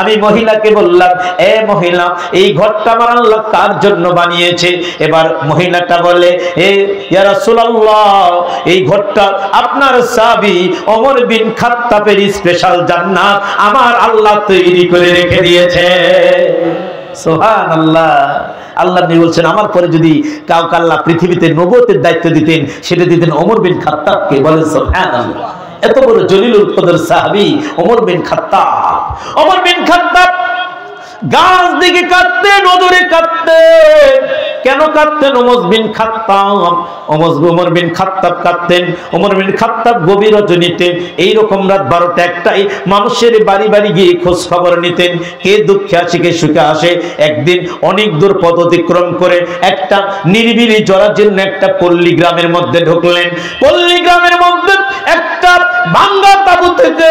আমি মহিলাকে বললাম, এ মহিলা এই ঘরটা আমার আল্লাহ কার জন্য বানিয়েছে? এবার মহিলাটা বলে, এ ইয়া রাসূলুল্লাহ এই ঘরটা আপনার সাহাবী ওমর বিন খাত্তাবের স্পেশাল জান্নাত আমার আল্লাহ তৈরি করে রেখে দিয়েছে। সুবহানাল্লাহ। আল্লাহ নবী বলছেন আমার পরে যদি কাউকে আল্লাহ পৃথিবীতে নবুয়তের দায়িত্ব দিতেন সেটা দিতেন ওমর বিন খাত্তাবকে। বলেন সুবহানাল্লাহ। এত বড় জলিলুল কদর সাহাবী ওমর বিন খাত্তাব। ওমর বিন খাত্তাব গাছ দিকে কাঁদতেন, নদরে কাঁদতেন। কেন কাঁদতেন? ওমর বিন খাত্তাব কাঁদতেন। ওমর বিন খাত্তাব গভীর রজনীতে এইরকম রাত 12টা 1টায় মানুষের বাড়ি বাড়ি গিয়ে খোঁজ খবর নিতেন, কে দুঃখে আসে কে সুখে আসে। একদিন অনেক দূর পথ অতিক্রম করে একটা নিরিবিলি জরাজীর্ণ একটা পল্লী গ্রামের মধ্যে ঢুকলেন। পল্লী গ্রামের মধ্যে একটা ভাঙ্গা তাবু থেকে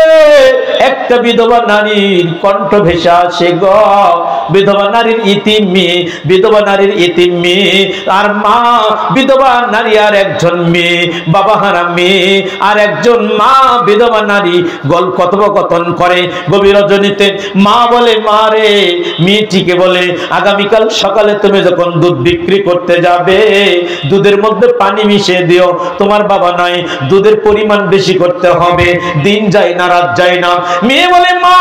একটা বিধবা নারীর কণ্ঠ ভেসে আসে গো। বিধবা নারীর ইতিম মেয়ে, বিধবা নারীর ইতিম মেয়ে আর মা, বিধবা নারী আর একজন মেয়ে, বাবা হারা মেয়ে আর একজন মা, বিধবা নারী কথোপকথন করে গভীর রজনীতে। মা বলে, মা রে, মেয়েটিকে বলে, আগামীকাল সকালে তুমি যখন দুধ বিক্রি করতে যাবে, দুধের মধ্যে পানি মিশিয়ে দিও। তোমার বাবা নয়, দুধের পরিমাণ বেশি করতে হবে, দিন যায় না রাত যায় না। মেয়ে বলে, মা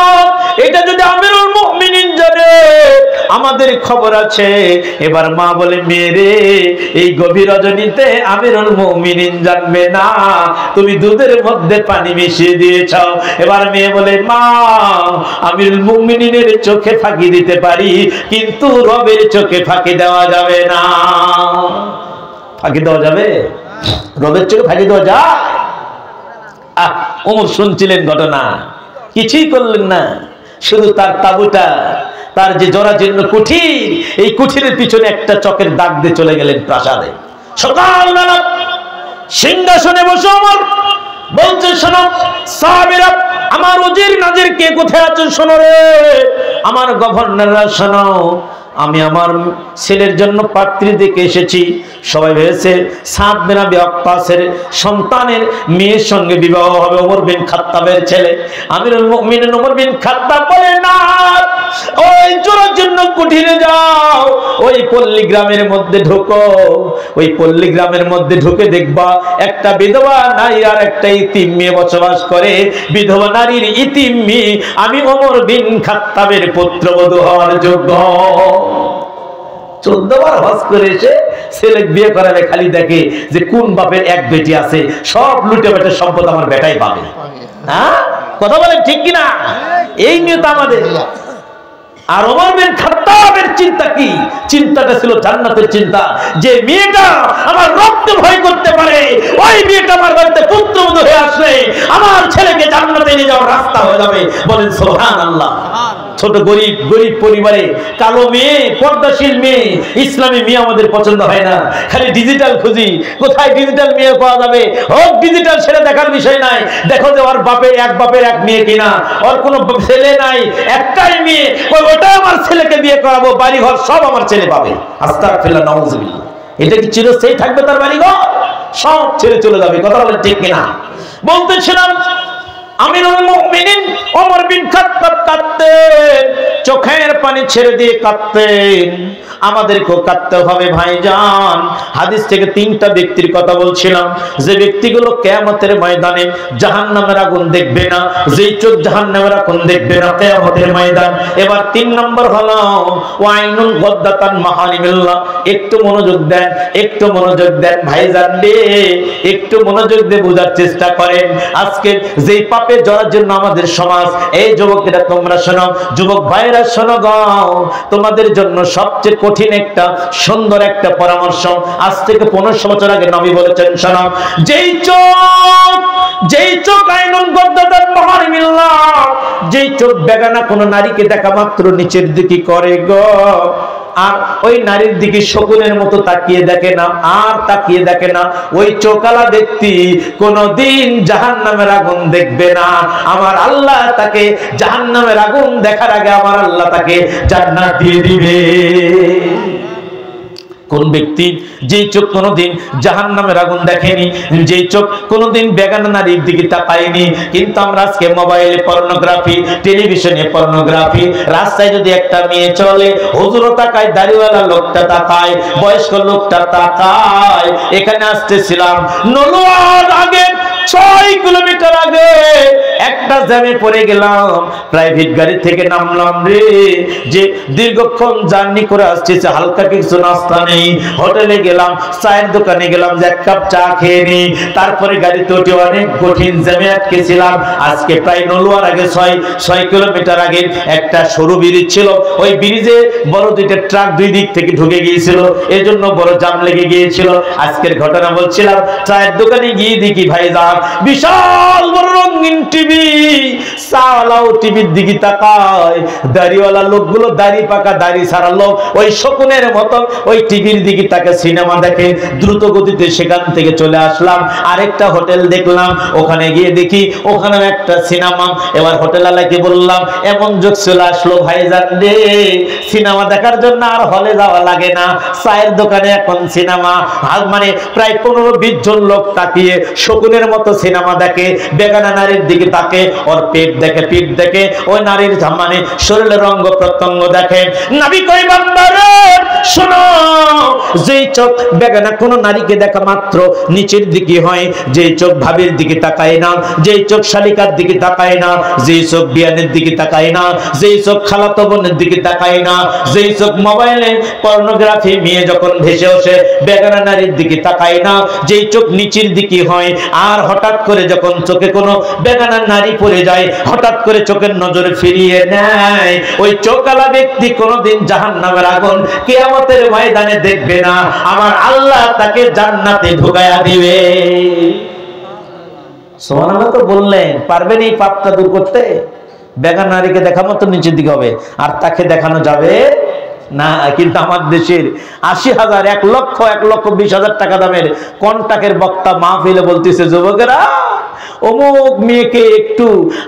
এটা যদি আমিরুল মুমিনিন জানে আমাদের খবর আছে। এবার মা বলে, মেয়ে রে, এই গভীর রজনীতে আমিরুল মুমিনিন জানবে না তুমি দুধের মধ্যে পানি মিশিয়ে দিয়েছ। এবার মেয়ে বলে, মা আমিরুল মুমিনিনের চোখে ফাঁকি দিতে পারি, কিন্তু রবের চোখে ফাঁকি দেওয়া যাবে না। ফাঁকি দেওয়া যাবে? রবের চোখে ফাঁকি দেওয়া যায়? ওমর শুনছিলেন ঘটনা, কিছুই করলেন না, শুধু তার তাবুটা, তার যে জরাজীর্ণ কুঠির, এই কুঠিরের পিছনে একটা চকের দাগ দিয়ে চলে গেলেন প্রাসাদে। সকালবেলা সিংহাসনে বসে ওমর বলছে, শোনো সাহাবীরা, আমার উজির নাজির কে কোথায় আছেন শোনো রে, আমার গভর্নররা শোনো, আমি আমার ছেলের জন্য পাত্রী দেখে এসেছি। সবাই ভেবেছে সাদ বিন আবি ওয়াক্কাসের সন্তানের মেয়ের সঙ্গে বিবাহ হবে, ওমর বিন খাত্তাবের ছেলে। আমিরুল মুমিনিন ওমর বিন খাত্তাব বলে, না, ওই চোরের জন্য কুঠিরে যাও, ওই পল্লী গ্রামের মধ্যে ঢোকো, ওই পল্লী গ্রামের মধ্যে ঢুকে দেখবা একটা বিধবা নারী আর একটা ইতিম মেয়ে বসবাস করে। বিধবা নারীর ইতিম মেয়ে আমি ওমর বিন খাত্তাবের পুত্রবধূ হওয়ার যোগ্য। 14 বার হজ করে এসে ছেলে বিয়ে করাবে, খালি দেখে যে কোন বাপের এক বেটি আছে, সব লুটে বেটে সম্পদ আমার বেটাই পাবে। হ্যাঁ, কথা বলেন ঠিক কিনা? এই নিয়ে তো আমাদের। আর ওমর বিন খাত্তাবের চিন্তা কি? চিন্তাটা ছিল জান্নাতের চিন্তা, যে মেয়েটা আমার রক্তে ভয় করতে পারে, ওই মেয়েটা আমার বাড়িতে পুত্রবধূ হয়ে আসলে আমার ছেলেকে জান্নাতে নিয়ে যাওয়ার রাস্তা হয়ে যাবে। বলেন সুবহানাল্লাহ। ছোট গরিব গরিব পরিবারে কালো মেয়ে, পর্দাশীল মেয়ে, ইসলামী মেয়ে আমাদের পছন্দ হয় না, খালি ডিজিটাল খুঁজি, কোথায় ডিজিটাল মেয়ে পাওয়া যাবে। হোক ডিজিটাল, সেটা দেখার বিষয় নাই, দেখো যে ওর বাপের এক মেয়ে কিনা, ওর কোনো ছেলে নাই, একটাই মেয়ে, ওটা আমার ছেলেকে বিয়ে করাবো, বাড়ি ঘর সব আমার ছেলে পাবে। আস্তাগফিরুল্লাহ, নাউযুবিল্লাহ। এটা কি চিরস্থায়ী থাকবে তার বাড়ি ঘর? সব ছেড়ে চলে যাবে। কথা বলেন ঠিক কিনা? বলতেছিলাম আমিরুল মুমিনিন ওমর বিন খাত্তাব কাঁদতেন, চোখের পানি ছেড়ে দিয়ে কাঁদতেন। আমাদেরকেও কাঁদতে হবে ভাইজান। হাদিস থেকে 3টা ব্যক্তির কথা বলছিলাম, যে ব্যক্তিগুলো কিয়ামতের ময়দানে জাহান্নামের আগুন দেখবে না, যেই চোখ জাহান্নামের আগুন দেখবে না কিয়ামতের ময়দান। এবার 3 নম্বর হলো ওয়াইনুন গদ্দাতান মাহারিমিল্লাহ। একটু মনোযোগ দেন, একটু মনোযোগ দেন ভাইজান রে, একটু মনোযোগ দিয়ে বোঝার চেষ্টা করেন। আজকে যেই পাপের জড়ার জন্য আমাদের সমাজ, এই যুবকেরা তোমরা শোনো, যুবক ভাইরা শোনো গো, তোমাদের জন্য সবচেয়ে কঠিন একটা সুন্দর একটা পরামর্শ। আজ থেকে 1500 বছর আগে নবী বলেছেন, শোনো, যেই চোখ আইনুন গদ্দাতান মাহারিমিল্লাহ, যেই চোখ বেগানা কোন নারীকে দেখা মাত্র নিচের দিকে করে গো, আর ওই নারীর দিকে শকুনের মতো তাকিয়ে দেখে না, আর তাকিয়ে দেখে না, ওই চোখালা ব্যক্তি কোনদিন জাহান্নামের আগুন দেখবে না। আমার আল্লাহ তাকে জাহান্নামের আগুন দেখার আগে আমার আল্লাহ তাকে জান্নাত দিয়ে দিবে। কোন ব্যক্তি যেই চোখ কোনোদিন জাহান্নামের আগুন দেখেনি, যেই চোখ কোনোদিন বেগানা নারীর দিকে তাকায়নি। কিন্তু আমরা আজকে মোবাইলে পর্নোগ্রাফি, টেলিভিশনে পর্নোগ্রাফি, রাস্তায় যদি একটা মেয়ে চলে, হুজুরও তাকায়, দাড়িওয়ালা লোকটা তাকায়, বয়স্ক লোকটা তাকায়। এখানে আসতেছিলাম নলুয়ার আগে 6 কিলোমিটার আগে একটা জ্যামে পড়ে গেলাম, প্রাইভেট গাড়ি থেকে নামলাম রে, যে দীর্ঘক্ষণ জার্নি করে আসতেছে, হালকা কিছু নাস্তা নেই, হোটেলে গেলাম, চায়ের দোকানে গেলাম যে 1 কাপ চা খেয়ে নি, তারপরে গাড়িতে উঠে অনেক কঠিন জ্যামে আটকেছিলাম। আজকে প্রায় নলুয়ার আগে 6 কিলোমিটার আগে একটা সরু ব্রিজ ছিল, ওই ব্রিজে বড় 2টা ট্রাক 2 দিক থেকে ঢুকে গিয়েছিল, এজন্য বড় জাম লেগে গিয়েছিল। আজকের ঘটনা বলছিলাম, চায়ের দোকানে গিয়ে দেখি ভাইজান বিশাল বড় রঙিন টিভি, রিক্সাওয়ালাও টিভির দিকে তাকায়, দাড়িওয়ালা লোকগুলো দাড়ি পাকা দাড়ি ছাড়া লোক ওই শকুনের মতো ওই টিভির দিকে তাকে সিনেমা দেখে। দ্রুত গতিতে সেখান থেকে চলে আসলাম, আরেকটা হোটেল দেখলাম, ওখানে গিয়ে দেখি ওখানে একটা সিনেমা। এবার হোটেলওয়ালাকে বললাম, এমন যোগ চলে আসলো ভাইজান রে, সিনেমা দেখার জন্য আর হলে যাওয়া লাগে না, চায়ের দোকানে এখন সিনেমা। মানে প্রায় 15-20 জন লোক তাকিয়ে শকুনের মতো সিনেমা দেখে, বেগানা নারীর দিকে তাকে, ওর পেট দেখে, পিঠ দেখে, ওই নারীর মানে শরীরের অঙ্গ প্রত্যঙ্গ দেখে। নবী কই বান্দারে শোনো, যেই চোখ বেগানা কোন নারীকে দেখা মাত্র নিচের দিকে হয়, যেই চোখ ভাবির দিকে তাকায় না, যেই চোখ শালিকার দিকে তাকায় না, যেই চোখ বিয়ানের দিকে তাকায় না, যেই চোখ খালাতো বোনের দিকে তাকায় না, যেই চোখ মোবাইলে পর্নোগ্রাফি মেয়ে যখন ভেসে ওঠে বেগানা নারীর দিকে তাকায় না, যেই চোখ নিচের দিকে হয়, আর হঠাৎ করে যখন চোখে কোনো বেগানা নারী পড়ে যায়, হঠাৎ করে চোখের নজর ফিরিয়ে নেয়, ওই চোখওয়ালা ব্যক্তি কোনোদিন জাহান্নামের আগুন কিয়ামতের ময়দানে দেখবে না, আমার আল্লাহ তাকে জান্নাতে ঢুকায়া দিবে। সুবহানাল্লাহ তো বললেন, পারবেন এই পাপটা দূর করতে? বেগানা নারীকে দেখা মতো নিচের দিকে হবে, আর তাকে দেখানো যাবে না। কিন্তু আমার দেশের 80,000, 1,20,000 টাকা দামের কন্টাকের বক্তা মাহফিলে বলতেছে, যুবকেরা অমুক মেয়েকে একটু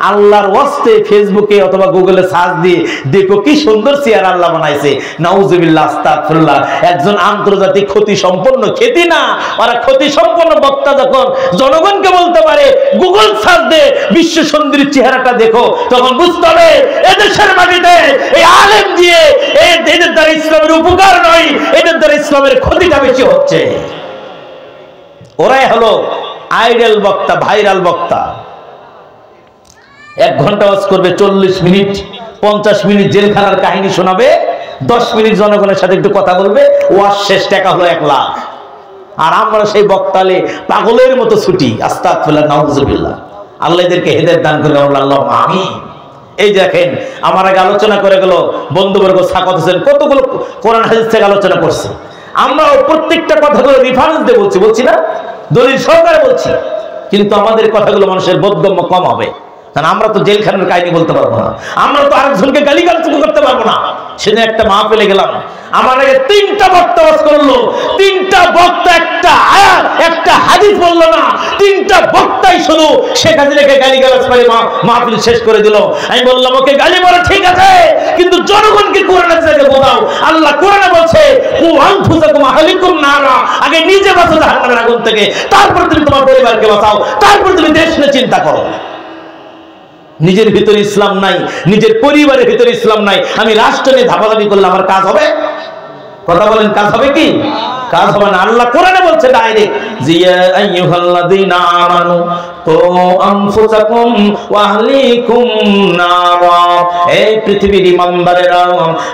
আল্লাহর ওয়াস্তে ফেসবুকে অথবা গুগলে সার্চ দিয়ে দেখো কি সুন্দর চেয়ার আল্লাহ বানাইছে। নাউজুবিল্লাহ, আস্তাগফিরুল্লাহ। একজন আন্তর্জাতিক ক্ষতি সম্পন্ন, খ্যাতি না, ওরা ক্ষতি সম্পন্ন বক্তা যখন জনগণকে বলতে পারে গুগল সার্চ দিয়ে বিশ্ব সুন্দরীর চেহারাটা দেখো, তখন বুঝতে হবে এদেশের মাটিতে এই আলেম দিয়ে এদের দ্বারা ইসলামের উপকার নয়, এদের দ্বারা ইসলামের ক্ষতিটা বেশি হচ্ছে। ওরাই হলো আইডল বক্তা, ভাইরাল বক্তা। 1 ঘন্টা ওয়াজ করবে, 40 মিনিট 50 মিনিট জেলখানার কাহিনী শোনাবে, 10 মিনিট জনগণের সাথে একটু কথা বলবে, ওয়াজ শেষ, টাকা হলো 1 লাখ। আর আমরা সেই বক্তালে পাগলের মতো ছুটি। আস্তাগফিরুল্লাহ, নাউজুবিল্লাহ। আল্লাহ এদেরকে হেদায়েত দান করে, আল্লাহ আমিন। এই দেখেন, আমার আগে আলোচনা করে গেল বন্ধুবর্গ সাকাত হোসেন, কতগুলো কোরআন হাদিস থেকে আলোচনা করছে। আমরা প্রত্যেকটা কথাগুলো রেফারেন্স দিয়ে বলছি না, দলিল সহকারে বলছি, কিন্তু আমাদের কথাগুলো মানুষের বোধগম্য কম হবে, কারণ আমরা তো জেলখানার কাহিনী বলতে পারবো না, আমরা তো আরেকজনকে গালিগালাজ করতে পারবো না। সেদিন একটা মাহফিলে গেলাম, আমার আগে 3টা বক্তা ওয়াজ করলো, 3টা বক্তা একটা আয়াত একটা হাদিস বললো না, 3টা বক্তাই শুধু শেখ হাসিনাকে গালিগালাজ করে মাহফিল শেষ করে দিল। আমি বললাম, ওকে গালি মারা ঠিক আছে, কিন্তু জনগণকে কোরআনের থেকে বোঝাও। আল্লাহ কোরআনে বলছে, কু আনফুসাকুম আহলিকুম নারা, আগে নিজে বাঁচো জাহান্নামের আগুন থেকে, তারপর তুমি তোমার পরিবারকে বাঁচাও, তারপর তুমি দেশ নিয়ে চিন্তা করো। নিজের ভিতরে ইসলাম নাই, নিজের পরিবারের ভিতরে ইসলাম নাই, আমি রাষ্ট্র নিয়ে ধাপাধাপি করলে আমার কাজ হবে? কথা বলেন, কাজ হবে কি? কাজ হবে না। আল্লাহ কোরআনে বলছে ডাইরেক্ট, জিয়া আইয়ুহাল্লাযীনা আমানু কু আনফুসাকুম ওয়া আহলিকুম নারা, এই পৃথিবীর ঈমানদারেরা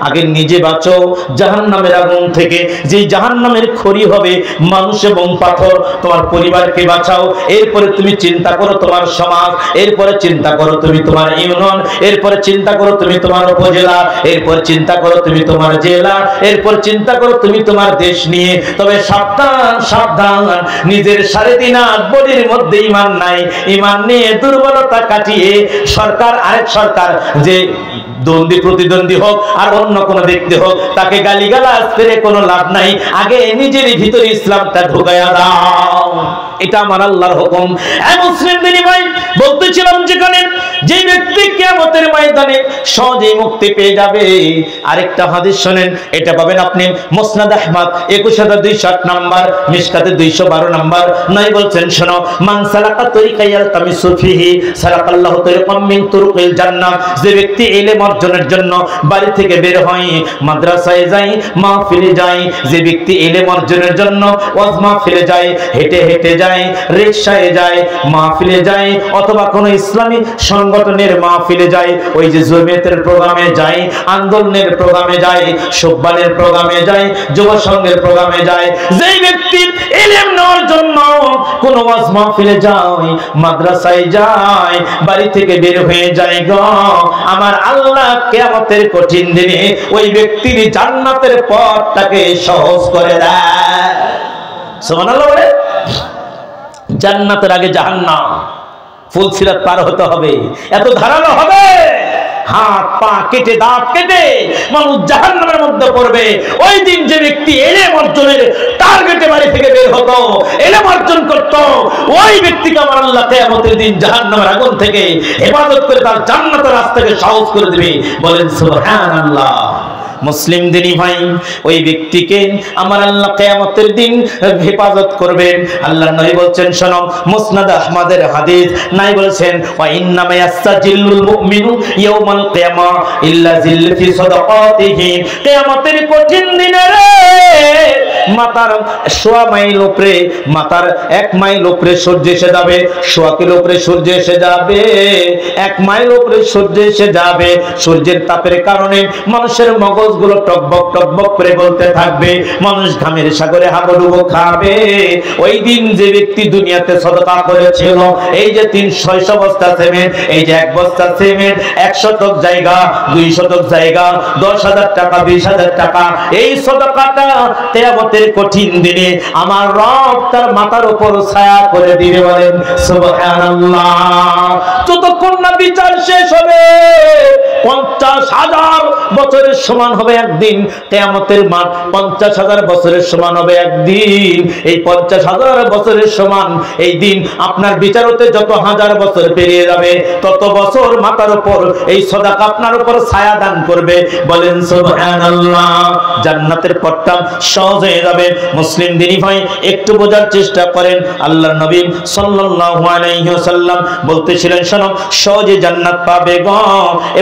আগে নিজে বাঁচো জাহান্নামের আগুন থেকে, যে জাহান্নামের খড়ি হবে মানুষ এবং পাথর। তোমার পরিবারকে বাঁচাও, এরপরে তুমি চিন্তা করো তোমার সমাজ, এরপরে চিন্তা করো তুমি তোমার ইউনিয়ন, এরপরে চিন্তা করো তুমি তোমার উপজেলা, এরপর চিন্তা করো তুমি তোমার জেলা, এরপর চিন্তা করো তুমি তোমার দেশ নিয়ে। তবে সাবধান সাবধান, নিজের 3.5 হাত বডির মধ্যে ঈমান নাই, ঈমান নিয়ে দুর্বলতা কাটিয়ে সরকার, আরেক সরকার যে দ্বন্দ্বী প্রতিদ্বন্দ্বী হোক আর অন্য কোন ব্যক্তি হোক, তাকে গালিগালাজ করে কোনো লাভ নাই, আগে নিজের ভিতরে ইসলামটা ঢুকায়া দাও। এটা আমার আল্লাহর হুকুম। এই মুসলিম দিনী ভাই, বলতেছিলাম যেখানে যে ব্যক্তি কিয়ামতের ময়দানে সহজেই মুক্তি পেয়ে যাবে, আরেকটা হাদিস শুনেন, এটা পাবেন আপনি মুসনাদ আহমদ 21208 নাম্বার, মিশকাতে 212 নাম্বার। নয় বলছেন, শোনো, মান সালাকা তরিকা ইয়ালতামিসু ফিহি সালাকাল্লাহু তরিকাম মিন তুরুকিল জান্নাহ, যে ব্যক্তি ইলম অর্জনের জন্য বাড়ি থেকে বের হয়, মাদ্রাসায় যায়, মাহফিলে যায়, যে ব্যক্তি ইলম অর্জনের জন্য ওয়াজ মাহফিলে যায়, হেঁটে হেঁটে যায়, রিকশায় যায়, মাহফিলে যায়, অথবা কোনো ইসলামী সংগঠনের মাহফিলে যায়, ওই যে জমিয়তের প্রোগ্রামে যায়, আন্দোলনের প্রোগ্রামে যায়, সুব্বানের প্রোগ্রামে যায়, যুব সংঘের প্রোগ্রামে যায়, যেই ব্যক্তি ইলম নেওয়ার জন্য কোনো ওয়াজ মাহফিলে যায়, মাদ্রাসায় যায়, বাড়ি থেকে বের হয়ে যায় গো, আমার আল্লাহ কিয়ামতের কঠিন দিনে ওই ব্যক্তির জান্নাতের পথটাকে সহজ করে দেয়। সুবহানাল্লাহ বলে, জান্নাতের আগে জাহান্নাম, ফুলসিরাত পার হতে হবে, এত ধারালো হবে, হাত পা কেটে দাঁত কেটে মানুষ জাহান্নামের মধ্যে পড়বে। ওই দিন যে ব্যক্তি ইলম অর্জনের টার্গেটে বাড়ি থেকে বের হতো, ইলম অর্জন করত, ওই ব্যক্তিকে আমার আল্লাহ কিয়ামতের দিন জাহান্নামের আগুন থেকে হেফাজত করে তার জান্নাতের রাস্তাকে সহজ করে দিবে। বলেন সুবহানাল্লাহ। মুসলিম দিনী ভাই, ওই ব্যক্তিকে আমার আল্লাহ কিয়ামতের দিন হেফাজত করবেন। আল্লাহর নবী বলছেন, শোনো, মুসনাদ আহমদের হাদিস, নাই বলছেন ওয়া ইন্নামা ইয়াস্তাজিল্লুল মুমিনু ইয়াউমাল কিয়ামা ইল্লা জিল্লাতি সাদাকাতিহি। কিয়ামতের কঠিন দিনে রে মাথার সোয়া মাইল উপরে, মাথার 1 মাইল উপরে সূর্য এসে যাবে, সোয়া কিলো উপরে সূর্য এসে যাবে, 1 মাইল উপরে সূর্য এসে যাবে। সূর্যের তাপের কারণে মানুষের মগজগুলো টকবক টকবক করে বলতে থাকবে, মানুষ ঘামের সাগরে হাবুডুবু খাবে। ওই দিন যে ব্যক্তি দুনিয়াতে সদকা করেছিল, এই যে 300 বস্তা সিমেন্ট, এই যে 1 বস্তা সিমেন্ট, 1 শতক জায়গা, 2 শতক জায়গা, 10,000 টাকা, 20,000 টাকা, এই সদকাটা কিয়ামতের কঠিন দিনে আমার রব তার মাথার উপর ছায়া করে দিবে। বলেন সুবহানাল্লাহ। যতক্ষণ না বিচার শেষ হবে 50,000 বছরের সমান হবে একদিন। কিয়ামতের মাঠ 50,000 বছরের সমান হবে একদিন। এই 50,000 বছরের সমান এই দিন আপনার বিচার হতে যত হাজার বছর পেরিয়ে যাবে, তত বছর মাথার উপর এই সদাকা আপনার উপর ছায়া দান করবে। বলেন সুবহানাল্লাহ। জান্নাতের পথটা সহজ হয়ে যাবে। মুসলিম দিনী ভাই, একটু বোঝার চেষ্টা করেন। আল্লাহর নবী সাল্লাল্লাহু আলাইহি ওয়াসাল্লাম বলতেছিলেন, শোনো, সহজে জান্নাত পাবে গো।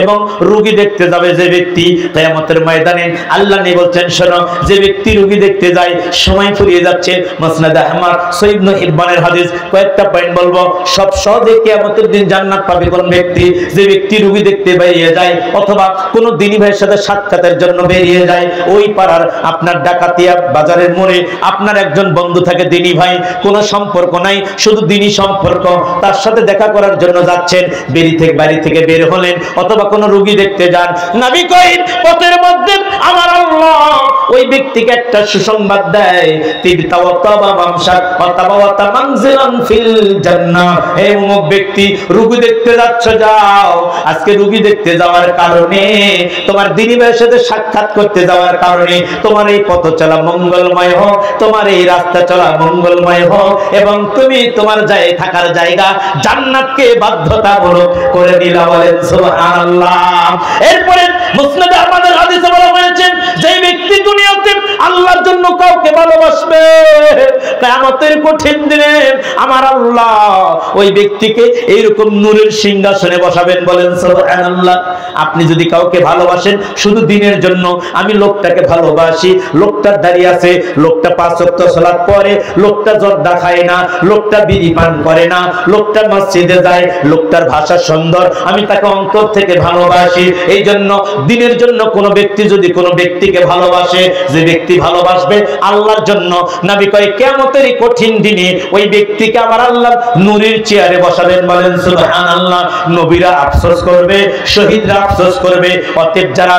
এবং রোগী দেখতে যাবে যে ব্যক্তি কিয়ামতের ময়দানে, আল্লাহ নবী বলছেন, শোনো, যে ব্যক্তি রোগী দেখতে যায়, সময় ফুরিয়ে যাচ্ছে। মুসনাদ আহমদ, সহিহ ইবনে হিব্বানের হাদিস, কয়েকটা পয়েন্ট বলবো। সব সহজে কিয়ামতের দিন জান্নাত পাবে কোন ব্যক্তি? যে ব্যক্তি রোগী দেখতে বেরিয়ে যায়, অথবা কোন দিনী ভাইয়ের সাথে সাক্ষাতের জন্য বেরিয়ে যায়। ওই পাড়ার আপনার ডাকাতিয়া বাজারের মোড়ে আপনার একজন বন্ধু থাকে, দিনী ভাই, কোনো সম্পর্ক নাই, শুধু দিনী সম্পর্ক, তার সাথে দেখা করার জন্য যাচ্ছেন, বাড়ি থেকে বের হলেন, অথবা কোনো রোগী দেখতে যান। নবী কইন পথের মধ্যে আমার আল্লাহ ওই ব্যক্তিকে একটা সুসংবাদ দেয়, তিবতা ওয়া তাবা মামশা ওয়া তাবাওয়াতা মানজিলান ফিল জান্নাহ। এই অমুক ব্যক্তি রোগী দেখতে যাচ্ছ, যাও। আজকে রোগী দেখতে যাওয়ার কারণে, তোমার দিনী ভাইয়ের সাথে সাক্ষাৎ করতে যাওয়ার কারণে তোমার এই পথ চলা মঙ্গলময় হোক, তোমার এই রাস্তা চলা মঙ্গলময় হোক, এবং তুমি তোমার থাকার জায়গা জান্নাতকে বাধ্যতামূলক করে দিলা। বলেন সুবহানাল্লাহ। এরপরে মুসনাদ আহমদের হাদিসে বলা হয়েছে, যে ব্যক্তি দুনিয়াতে আল্লাহর জন্য কাউকে ভালোবাসবে, কিয়ামতের কঠিন দিনে আমার আল্লাহ ওই ব্যক্তিকে এইরকম নূরের সিংহাসনে বসাবেন। বলেন সুবহানাল্লাহ। আপনি যদি কাউকে ভালোবাসেন শুধু দিনের জন্য, আমি লোকটাকে ভালোবাসি, লোকটার দাঁড়িয়ে আছে, লোকটা 5 ওয়াক্ত সালাত পড়ে, লোকটা জর্দা খায় না, লোকটা বিড়ি পান করে না, লোকটা মসজিদে যায়, লোকটার ভাষা সুন্দর, আমি তাকে অন্তর থেকে ভালোবাসি। এই জন্য দিনের জন্য কোন ব্যক্তি যদি কোন ব্যক্তিকে ভালোবাসে, যে ব্যক্তি ভালোবাসবে আল্লাহর জন্য, নবী কয় কিয়ামতের কঠিন দিনে ওই ব্যক্তিকে আমার আল্লাহ নূরের চেয়ারে বসাবেন। বলেন সুবহানাল্লাহ। নবীরা আফসোস করবে, শহীদরা আফসোস করবে। অতএব যারা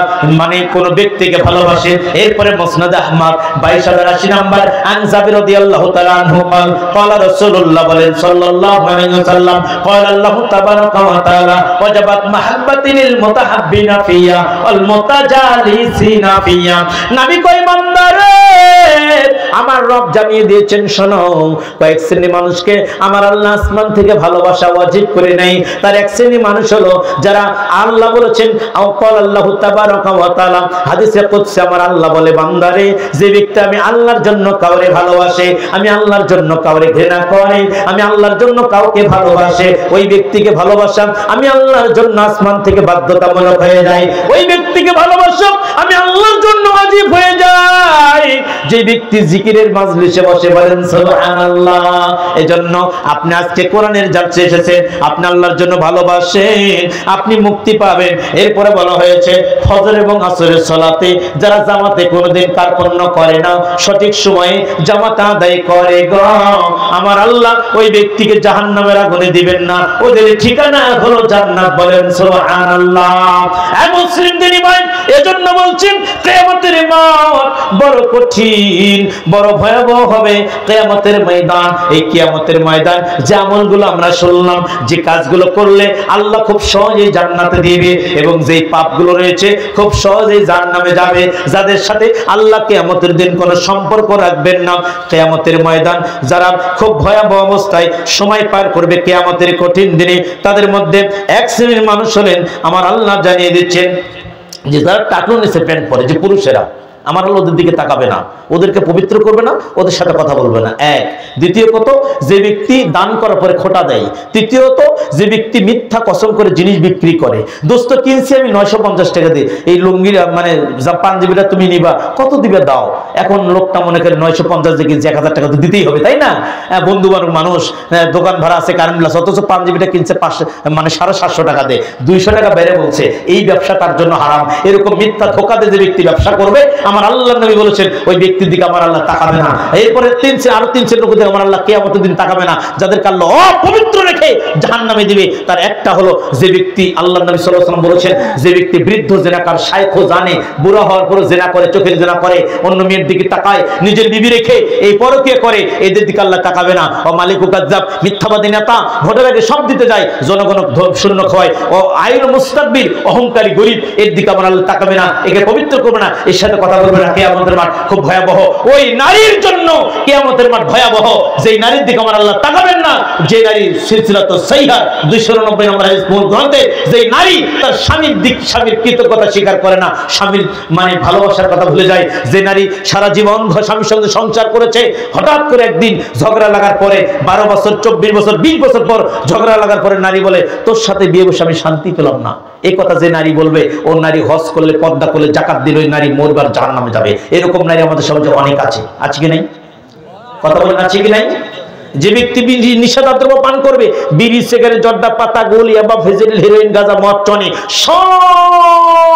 কোন ব্যক্তিকে ভালোবাসে। এরপরে মুসনাদ আহমদ 22,080 নাম্বার, আন জাবির রাদিয়াল্লাহু তাআলা আনহু قال قال রাসূলুল্লাহ বলেন সাল্লাল্লাহু আলাইহি ওয়াসাল্লাম قال আল্লাহু তাবারাকা ওয়া তাআলা ওয়াজাবাত মাহাব্বাতিল মুতাহাব্বিনা ফিয়া ওয়াল মুতাজালিসিনা ফিয়া। নবী কয়, বান্দারে আমার রব জানিয়ে দিয়েছেন, শোনো, কয়েক শ্রেণী মানুষকে আমার আল্লাহ আসমান থেকে ভালোবাসা ওয়াজিব করে নাই। তার এক শ্রেণী মানুষ হলো যারা আল্লাহ বলেছেন, আও ক্বাল আল্লাহু তাবারাকা ওয়া তাআলা, হাদিসে কুদসি আমার আল্লাহ বলে, বান্দারে, যে ব্যক্তি আমি আল্লাহর জন্য কাউরে ভালোবাসে, আমি আল্লাহর জন্য কাউরে ঘৃণা করে, আমি আল্লাহর জন্য কাউকে ভালোবাসে, ওই ব্যক্তিকে ভালোবাসা আমি আল্লাহর জন্য আসমান থেকে বাধ্যতামূলক হয়ে যায়। ওই ব্যক্তিকে ভালোবাসা আমি আল্লাহর জন্য ওয়াজিব হয়ে যায়। যে ব্যক্তি জিকিরের মাজলিসে বসে, বলেন সুবহানাল্লাহ। এজন্য আপনি আজকে কোরআনের জালসে এসেছেন, আপনি আল্লাহর জন্য ভালোবাসেন, আপনি মুক্তি পাবেন। এরপরে বলা হয়েছে, ফজর এবং আসরের সালাতে যারা জামাতে কোনোদিন কার্পণ্য করে না, সঠিক সময়ে জামাত আদায় করে গো, আমার আল্লাহ ওই ব্যক্তিকে জাহান্নামের আগুনে দিবেন না, ওদের ঠিকানা হলো জান্নাত। বলেন সুবহানাল্লাহ। এই মুসলিম দিনী ভাই, এজন্য বলছেন কিয়ামতের মাঠ বড় কঠিন, বড় ভয়াবহ হবে কিয়ামতের ময়দান। এই কিয়ামতের ময়দান যে আমলগুলো আমরা শুনলাম, যে কাজগুলো করলে আল্লাহ খুব সহজেই জান্নাতে দিবে এবং যেই পাপগুলো রয়েছে খুব সহজেই জাহান্নামে যাবে, যাদের সাথে আল্লাহ কিয়ামতের দিন কোনো সম্পর্ক রাখবেন না। কিয়ামতের ময়দান যারা খুব ভয়াবহ অবস্থায় সময় পার করবে কিয়ামতের কঠিন দিনে, তাদের মধ্যে এক শ্রেণীর মানুষ হলেন আমার আল্লাহ জানিয়ে দিচ্ছেন যে যারা টাকলু নিচে প্যান্ট পরে, যে পুরুষেরা, আমার আল্লাহ ওদের দিকে তাকাবে না, ওদেরকে পবিত্র করবে না, ওদের সাথে কথা বলবে না। এক। দ্বিতীয়ত, যে ব্যক্তি দান করার পরে খোটা দেয়। তৃতীয়ত, যে ব্যক্তি মিথ্যা কসম করে জিনিস বিক্রি করে। দোস্ত কিনছি আমি 950 টাকা দিয়ে, এই লুঙ্গিরা মানে পাঞ্জাবিটা তুমি নিবা, কত দিবে দাও। এখন লোকটা মনে করে 950 দিয়ে কিনছে, 1000 টাকা তো দিতেই হবে, তাই না? বন্ধু বান্ধব মানুষ, দোকান ভাড়া আছে, কারেন্ট বিল আছে, অথচ পাঞ্জাবিটা কিনছে 500 মানে 750 টাকা দিয়ে, 200 টাকা বেড়ে বলছে। এই ব্যবসা তার জন্য হারাম। এরকম মিথ্যা ধোঁকা দিয়ে যে ব্যক্তি ব্যবসা করবে, আমার আল্লাহ নবী বলেছেন ওই ব্যক্তির দিকে আমার আল্লাহ তাকাবে না। এরপরে আরো 3 লোকের দিকে আমার আল্লাহ কিয়ামতের দিন তাকাবে না, যাদেরকে আল্লাহ অপবিত্র রেখে জাহান্নামে দিবে। তার একটা হলো যে ব্যক্তি, আল্লাহ নবী সাল্লাল্লাহু আলাইহি ওয়াসাল্লাম বলেছেন, যে ব্যক্তি বৃদ্ধ জেনাকার, শায়খও জানে, বুড়া হওয়ার পরে জেনা করে, চোখের জেনা করে, অন্য মেয়ের দিকে তাকায়, নিজের বিবি রেখে এই পরকীয়া করে, এদের দিকে আল্লাহ তাকাবে না। ও মালিকু কাজ্জাব, মিথ্যাবাদী নেতা, ভোটের আগে সব দিতে যায়, জনগণ শূন্য খাওয়ায়, ও আইন মুস্তাকবির, অহংকারী গরিব, এর দিকে আমার আল্লাহ তাকাবে না, একে পবিত্র করবে না, এর সাথে কথা বলবে না। কিয়ামতের মাঠ খুব ভয়াবহ। ওই নারীর জন্য কিয়ামতের মাঠ ভয়াবহ, যেই নারীর দিকে আমার আল্লাহ তাকাবেন না, যে নারী সিলসিলাতুস সাহিহা 299 নম্বর হাদিস মূল গ্রন্থে, যেই নারী তার স্বামীর কৃতজ্ঞতা স্বীকার করে না, স্বামীর মানে ভালোবাসার কথা ভুলে যায়, যে নারী সারা জীবন স্বামীর সঙ্গে সংসার করেছে, হঠাৎ করে একদিন ঝগড়া লাগার পরে 12 বছর 24 বছর 20 বছর পর ঝগড়া লাগার পরে নারী বলে তোর সাথে বিয়ে বসে আমি শান্তি পেলাম না, এই কথা যে নারী বলবে, ও নারী হজ করলে, পর্দা করলে, জাকাত দিলে ওই নারী মরবার জাহান্নামে যাবে। এরকম নারী আমাদের সমাজে অনেক আছে। আছে কি নাই? কথা বলেন, আছে কি নাই? যে ব্যক্তি নিষেধাদ্রব্য পান করবে, বিড়ি, সিগারেট, জর্দা, পাতা, গোল, ইয়াবা, ফেজিল, হেরোইন, গাঁজা, মদ, টনি, সব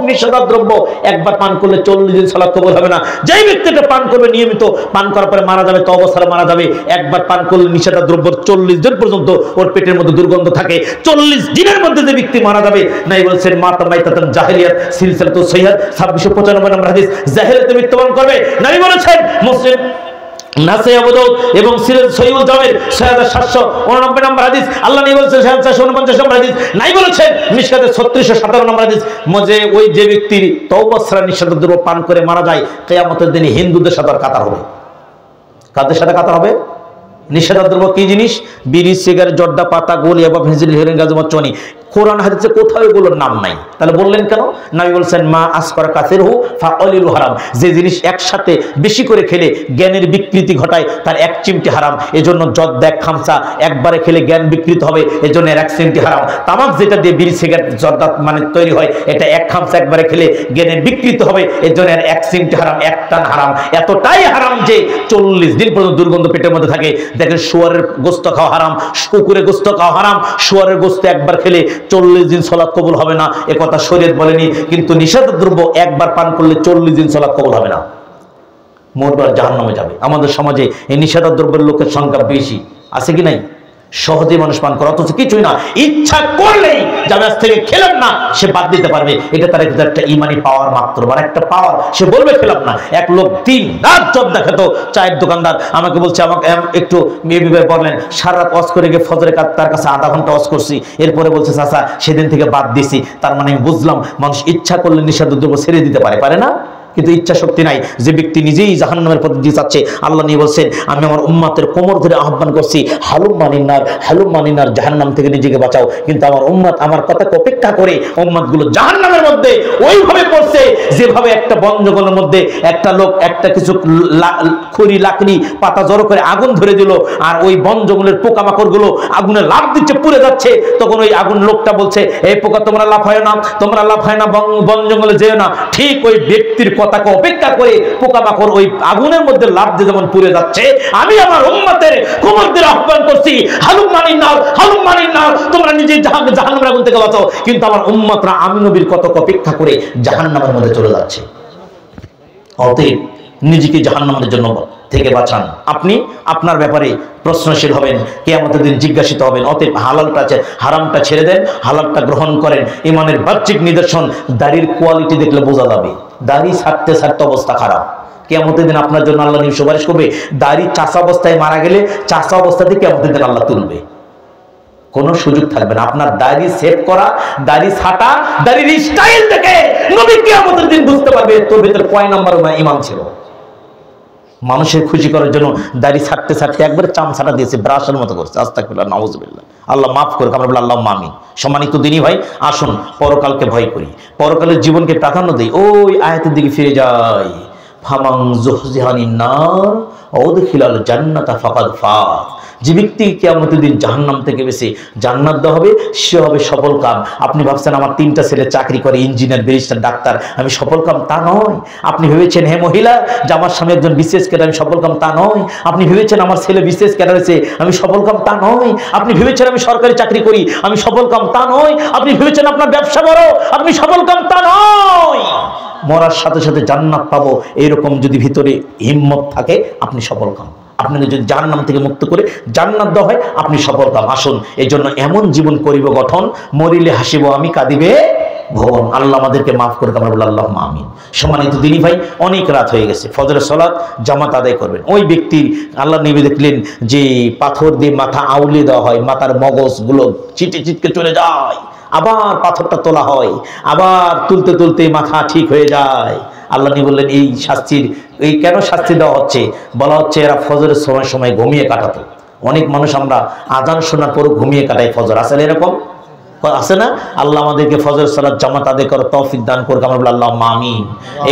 নিষেধাদ্রব্য একবার পান করলে 40 দিন সালাত কবুল হবে না। যেই ব্যক্তিটা পান করবে নিয়মিত, পান করার পরে মারা যাবে, তওবা ছাড়া মারা যাবে। একবার পান করলে নিষেধাদ্রব্য 40 দিন পর্যন্ত ওর পেটের মধ্যে দুর্গন্ধ থাকে। 40 দিনের মধ্যে যে ব্যক্তি মারা যাবে, নাই বলছেন মাতা মাইতাতান জাহেলিয়াত, সিলসিলাতুস সাহিহা 2695 নম্বর হাদিস, জাহেলিয়াতে মৃত্যুবরণ করবে। নারী বলেছেন মুসলিম নাসাই আবু দাউদ এবং সিরাজ সহিহুল জামির 6789 নম্বর হাদিস, আল্লাহ নবী বলেছেন 7449 নম্বর হাদিস, নাই বলেছেন মিশকাতে 3657 নম্বর হাদিস, মজে ওই যে ব্যক্তি তওবা ছাড়া নিষেধাজ্ঞা পান করে মারা যায়, কিয়ামতের দিনে হিন্দুদের সাথে কাতার হবে। কাদের সাথে কাতার হবে? নিষেধাজ্ঞা কি জিনিস? বিড়ি, সিগারেট, জর্দা, পাতা, গোল, ইয়াবা, ফেজিল, হেরোইন, গাঁজা, মদ, টনি। কোরআন হাদিসে কোথাও এগুলোর নাম নাই, তাহলে বললেন কেন? নবী বলেছেন মা আসকারা কাসিরহু ফাকালিলু হারাম, যে জিনিস একসাথে বেশি করে খেলে জ্ঞানের বিকৃতি ঘটায় তার এক চিমটি হারাম। এজন্য জর্দা এক খামসা একবারে খেলে জ্ঞান বিকৃত হবে, এজন্য এর এক চিমটি হারাম। তামাক যেটা দিয়ে বিড়ি, সিগারেট, জর্দা মানে তৈরি হয়, এটা এক খামসা একবারে খেলে জ্ঞানের বিকৃত হবে, এজন্য এর এক চিমটি হারাম, এক টান হারাম। এতটাই হারাম যে 40 দিন পর্যন্ত দুর্গন্ধ পেটের মধ্যে থাকে। দেখেন শুয়োরের গোশত খাওয়া হারাম, কুকুরের গোশত খাওয়া হারাম। শুয়োরের গোশত একবার খেলে 40 দিন সালাত কবুল হবে না, এ কথা শরীয়ত বলেনি। কিন্তু নিষিদ্ধ দ্রব্য একবার পান করলে 40 দিন সালাত কবুল হবে না, মরবার জাহান্নামে যাবে। আমাদের সমাজে এই নিষিদ্ধ দ্রব্যের লোকের সংখ্যা বেশি, আছে কি নাই? সহজে মানুষ পান করে, অথচ কিছুই না, ইচ্ছা করলেই যাবে আজ থেকে খেলাম না, সে বাদ দিতে পারবে। এটা তার একটা ইমানি পাওয়ার মাত্র, মানে একটা পাওয়ার। সে বলবে খেলাম না। এক লোক 3 রাত জব দেখাতো, চায়ের দোকানদার, আমাকে বলছে, আমাকে একটু মেয়ে বললেন সারা রাত ওয়াজ করে গিয়ে ফজরে তার কাছে আধা ঘন্টা ওয়াজ করছি, এরপরে বলছে চাচা সেদিন থেকে বাদ দিছি। তার মানে আমি বুঝলাম মানুষ ইচ্ছা করলে নিষিদ্ধ দ্রব্য ছেড়ে দিতে পারে, পারে না? কিন্তু ইচ্ছা শক্তি নাই। যে ব্যক্তি নিজেই জাহান্নামের পথে দিয়ে যাচ্ছে, আল্লাহ নিয়ে বলছেন আমি আমার উম্মতের কোমর ধরে আহ্বান করছি, হালুম মানিনার, জাহান্নাম থেকে নিজেকে বাঁচাও। কিন্তু আমার উম্মত আমার কথাকে অপেক্ষা করে উম্মতগুলো জাহান্নামের মধ্যে ওইভাবে পড়ছে যেভাবে একটা বন জঙ্গলের মধ্যে একটা লোক একটা কিছু খড়ি, লাকড়ি, পাতা জড়ো করে আগুন ধরে দিল, আর ওই বন জঙ্গলের পোকামাকড় গুলো আগুনে লাফ দিচ্ছে, পুড়ে যাচ্ছে। তখন ওই আগুন লোকটা বলছে, এই পোকা তোমরা লাফায় না, তোমরা লাফায় না, বন জঙ্গলে যেও না। ঠিক ওই ব্যক্তির কথাকে অপেক্ষা করে পোকামাকড় ওই আগুনের মধ্যে লাফ দিয়ে যেমন পুড়ে যাচ্ছে, আমি আমার উম্মতের কোমরদের আহ্বান করছি, হালুম মানিনার, তোমরা নিজে জাহান্নামের আগুন থেকে বাঁচাও। কিন্তু আমার উম্মতরা আমি নবীর কথাকে অপেক্ষা করে জাহান্নামের মধ্যে চলে যাচ্ছে। অতএব নিজেকে জাহান্নামের জন্য থেকে বাঁচান। আপনি আপনার ব্যাপারে প্রশ্নশীল হবেন, কিয়ামতের দিন জিজ্ঞাসিত হবেন। অতএব হারামটা ছেড়ে দেন, হালালটা গ্রহণ করেন। ইমানের বাহ্যিক নিদর্শন, দাড়ির কোয়ালিটি দেখলে বোঝা যাবে। দাড়ি ছাড়তে অবস্থা খারাপ, কিয়ামতের দিন আপনার জন্য আল্লাহ নিয়ে সুপারিশ করবে। দাড়ি চাষা অবস্থায় মারা গেলে চাষা অবস্থাতে কিয়ামতের দিন আল্লাহ তুলবে, কোনো সুযোগ থাকবে না। আপনার দাড়ি সেভ করা, দাড়ি ছাটা, দাড়ির স্টাইল দেখে নবী কিয়ামতের দিন বুঝতে পারবে তোর ভিতরে কয় নাম্বার ঈমান ছিল। মানুষের খুশি করার জন্য দাড়ি ছাড়তে ছাড়তে একবার চামচাটা দিয়েছে, ব্রাশের মতো করছে। আস্তাগফিরুল্লাহ, নাউযুবিল্লাহ, আল্লাহ মাফ করুক। আমরা বলি আল্লাহুম্মা আমিন। সম্মানিত দিনী ভাই, আসুন পরকালকে ভয় করি, পরকালের জীবনকে প্রাধান্য দেই। ওই আয়াতের দিকে ফিরে যাই, ফামান যুহজিহানিন নার ওয়া উদখিলাল জান্নাতা ফাকাদ ফাজ। যে ব্যক্তি কিয়ামতের দিন জাহান্নাম থেকে বেঁচে জান্নাত দেওয়া হবে, সে হবে সফল কাম। আপনি ভাবছেন আমার 3টা ছেলে চাকরি করে, ইঞ্জিনিয়ার, ব্যারিস্টার, ডাক্তার, আমি সফল কাম, তা নয়। আপনি ভেবেছেন হে মহিলা যে আমার স্বামী একজন বিসিএস ক্যাডার, আমি সফল কাম, তা নয়। আপনি ভেবেছেন আমার ছেলে বিসিএস ক্যাডার হয়েছে, আমি সফল কাম, তা নয়। আপনি ভেবেছেন আমি সরকারি চাকরি করি, আমি সফল কাম, তা নয়। আপনি ভেবেছেন আপনার ব্যবসা বড়, আপনি সফল কাম, তা নয়। মরার সাথে সাথে জান্নাত পাবো, এইরকম যদি ভিতরে হিম্মত থাকে, আপনি সফল কাম। আপনাকে যদি জাহান্নাম থেকে মুক্ত করে জান্নাত দেওয়া হয়, আপনি সফল কাম। আসুন এই জন্য এমন জীবন করিব গঠন, মরিলে হাসিব আমি, কাঁদিবে ভুবন। আল্লাহ আমাদেরকে মাফ করে, আমরা বলি আল্লাহুম্মা আমিন। সম্মানিত দিনী ভাই, অনেক রাত হয়ে গেছে, ফজরের সালাত জামাত আদায় করবেন। ওই ব্যক্তির আল্লাহ নবী দেখলেন যে পাথর দিয়ে মাথা আউলে দেওয়া হয়, মাথার মগজগুলো চিটে চিটকে চলে যায়, আবার পাথরটা তোলা হয়, আবার তুলতে তুলতে মাথা ঠিক হয়ে যায়। আল্লাহ নবী বললেন এই শাস্তির, এই কেন শাস্তি দেওয়া হচ্ছে? বলা হচ্ছে এরা ফজরের সময় সময় ঘুমিয়ে কাটাতো। অনেক মানুষ আমরা আজান শোনার পরও ঘুমিয়ে কাটাই ফজর, আসলে এরকম আছে না? আল্লাহ আমাদেরকে ফজর সালাত জামাত আদায় করার তৌফিক দান করুক, আমরা বলি আল্লাহুম্মা আমিন।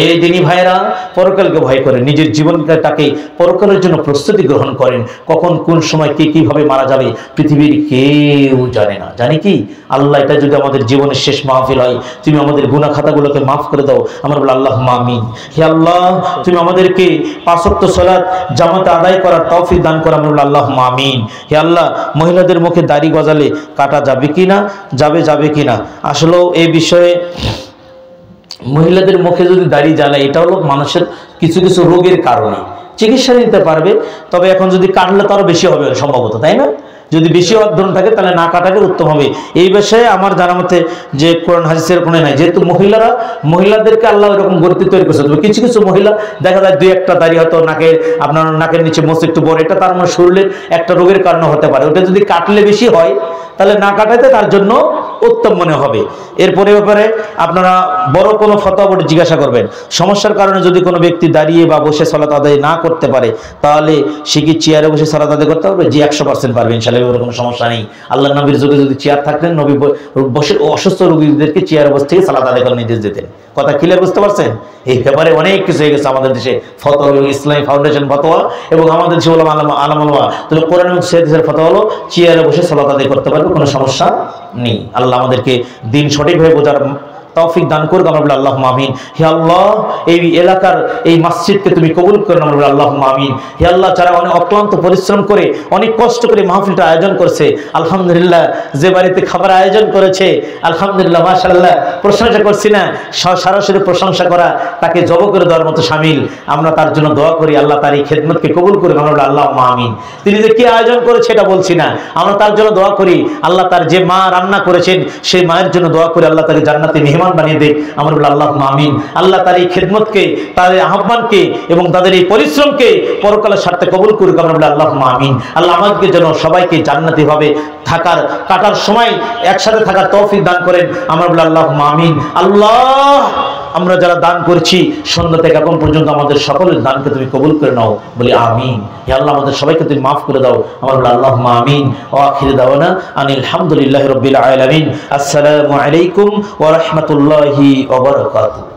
এই দিনী ভাইরা, পরকালকে ভয় করেন, নিজের জীবনটাকে পরকালের জন্য প্রস্তুতি গ্রহণ করেন। কখন কোন সময় কে কিভাবে মারা যাবে পৃথিবীর কেউ জানে না। জানি কি আল্লাহ, এটা যদি আমাদের জীবনের শেষ মাহফিল হয়, তুমি আমাদের গুনাহ খাতাগুলোকে মাফ করে দাও, আমরা বলি আল্লাহুম্মা আমিন। হে আল্লাহ, তুমি আমাদেরকে 5 ওয়াক্ত সালাত জামাতে আদায় করার তৌফিক দান করো, আমরা বলি আল্লাহুম্মা আমিন। হে আল্লাহ, মহিলাদের মুখে দাড়ি গজালে কাটা যাবে কিনা, যাবে কিনা? আসলেও এই বিষয়ে মহিলাদের মুখে যদি দাড়ি জ্বালায়, এটা হলো মানুষের কিছু কিছু রোগের কারণে চিকিৎসা নিতে পারবে, তবে এখন যদি কাটলে তো আরো বেশি হবে সম্ভবত, তাই না? যদি বেশি অধ্যয়ন থাকে তাহলে না কাটাকে উত্তম হবে। এই বিষয়ে আমার জানা মতে যে কোরআন হাদিসের কোনো নাই, যেহেতু মহিলাদেরকে আল্লাহ এরকম গতি তৈরি করছে। তবে কিছু কিছু মহিলা দেখা যায় 2-1টা দাড়ি হয়তো আপনার নাকের নিচে মোচ একটু বড়, এটা তার মানে শরীরের একটা রোগের কারণে হতে পারে। ওটা যদি কাটলে বেশি হয় তাহলে না কাটাতে তার জন্য উত্তম মনে হবে। এরপরে ব্যাপারে আপনারা বড় কোনো ফতোয়া বোর্ডে জিজ্ঞাসা করবেন। সমস্যার কারণে যদি কোনো ব্যক্তি দাঁড়িয়ে বা বসে সালাত আদায় না করতে পারে, তাহলে সে কি চেয়ারে বসে সালাত আদায় করতে পারবে? জি, 100% পারবে ইনশাআল্লাহ, কোনো সমস্যা নেই। আল্লাহ নবীর যুগে যদি চেয়ার থাকতেন, নবী বসে অসুস্থ রোগীদেরকে চেয়ারে বসে থেকে সালাত আদায় করার নির্দেশ দিতেন। কথা ক্লিয়ার বুঝতে পারছেন? এই ব্যাপারে অনেক কিছু হয়ে গেছে আমাদের দেশে, ফতোয়া এবং ইসলামী ফাউন্ডেশন ফতোয়া, এবং আমাদের দেশে আলামা। তাহলে কোরআন এবং হাদিসের ফতোয়া হলো চেয়ারে বসে সালাত আদায় করতে পারবে, কোনো সমস্যা নেই। আল্লাহ আমাদেরকে দিন সঠিকভাবে বোঝার তৌফিক দান করুক, আমরা বলি আল্লাহুম্মা আমিন। হে আল্লাহ, এই এলাকার এই মসজিদকে তুমি কবুল করো, আমরা বলি আল্লাহুম্মা আমিন। হে আল্লাহ, যারা অনেক অক্লান্ত পরিশ্রম করে অনেক কষ্ট করে মাহফিলটা আয়োজন করছে, আলহামদুলিল্লাহ, যে বাড়িতে খাবার আয়োজন করেছে, আলহামদুলিল্লাহ, মাশাআল্লাহ, প্রশংসা করছি না, সরাসরি প্রশংসা করা তাকে জব করে দেওয়ার মতো শামিল। আমরা তার জন্য দোয়া করি, আল্লাহ তার এই খেদমতকে কবুল করুক, আমরা বলি আল্লাহুম্মা আমিন। তিনি যে কি আয়োজন করেছে এটা বলছি না, আমরা তার জন্য দোয়া করি, আল্লাহ তার যে মা রান্না করেছেন সেই মায়ের জন্য দোয়া করি, আল্লাহ তাকে জান্নাতে মেহমান বানিয়ে দেয়, আমরা বলি আল্লাহুম্মা আমিন। আল্লাহ তার এই খেদমতকে, তাদের আহ্বানকে এবং তাদের এই পরিশ্রমকে পরকালের স্বার্থে কবুল করুক, আমরা বলি আল্লাহুম্মা আমিন। আল্লাহ আমাদেরকে যেন সবাইকে জান্নাতি ভাবে কাটার সময় একসাথে থাকার তৌফিক দান করেন, আমরা বলি আল্লাহুম্মা আমিন। আল্লাহ, আমরা যারা দান করছি সন্ধ্যা থেকে এখন পর্যন্ত আমাদের সকলের দানকে তুমি কবুল করে নাও, বলি আমিন। হে আল্লাহ, আমাদের সবাইকে তুমি মাফ করে দাও, আমরা বলি আল্লাহুম্মা আমিন। ওয়া আখিরু দাওয়ানা আনিল হামদুলিল্লাহি রাব্বিল আলামিন। আসসালামু আলাইকুম ওয়া রাহমাতুল্লাহি ওয়া বারাকাতুহু।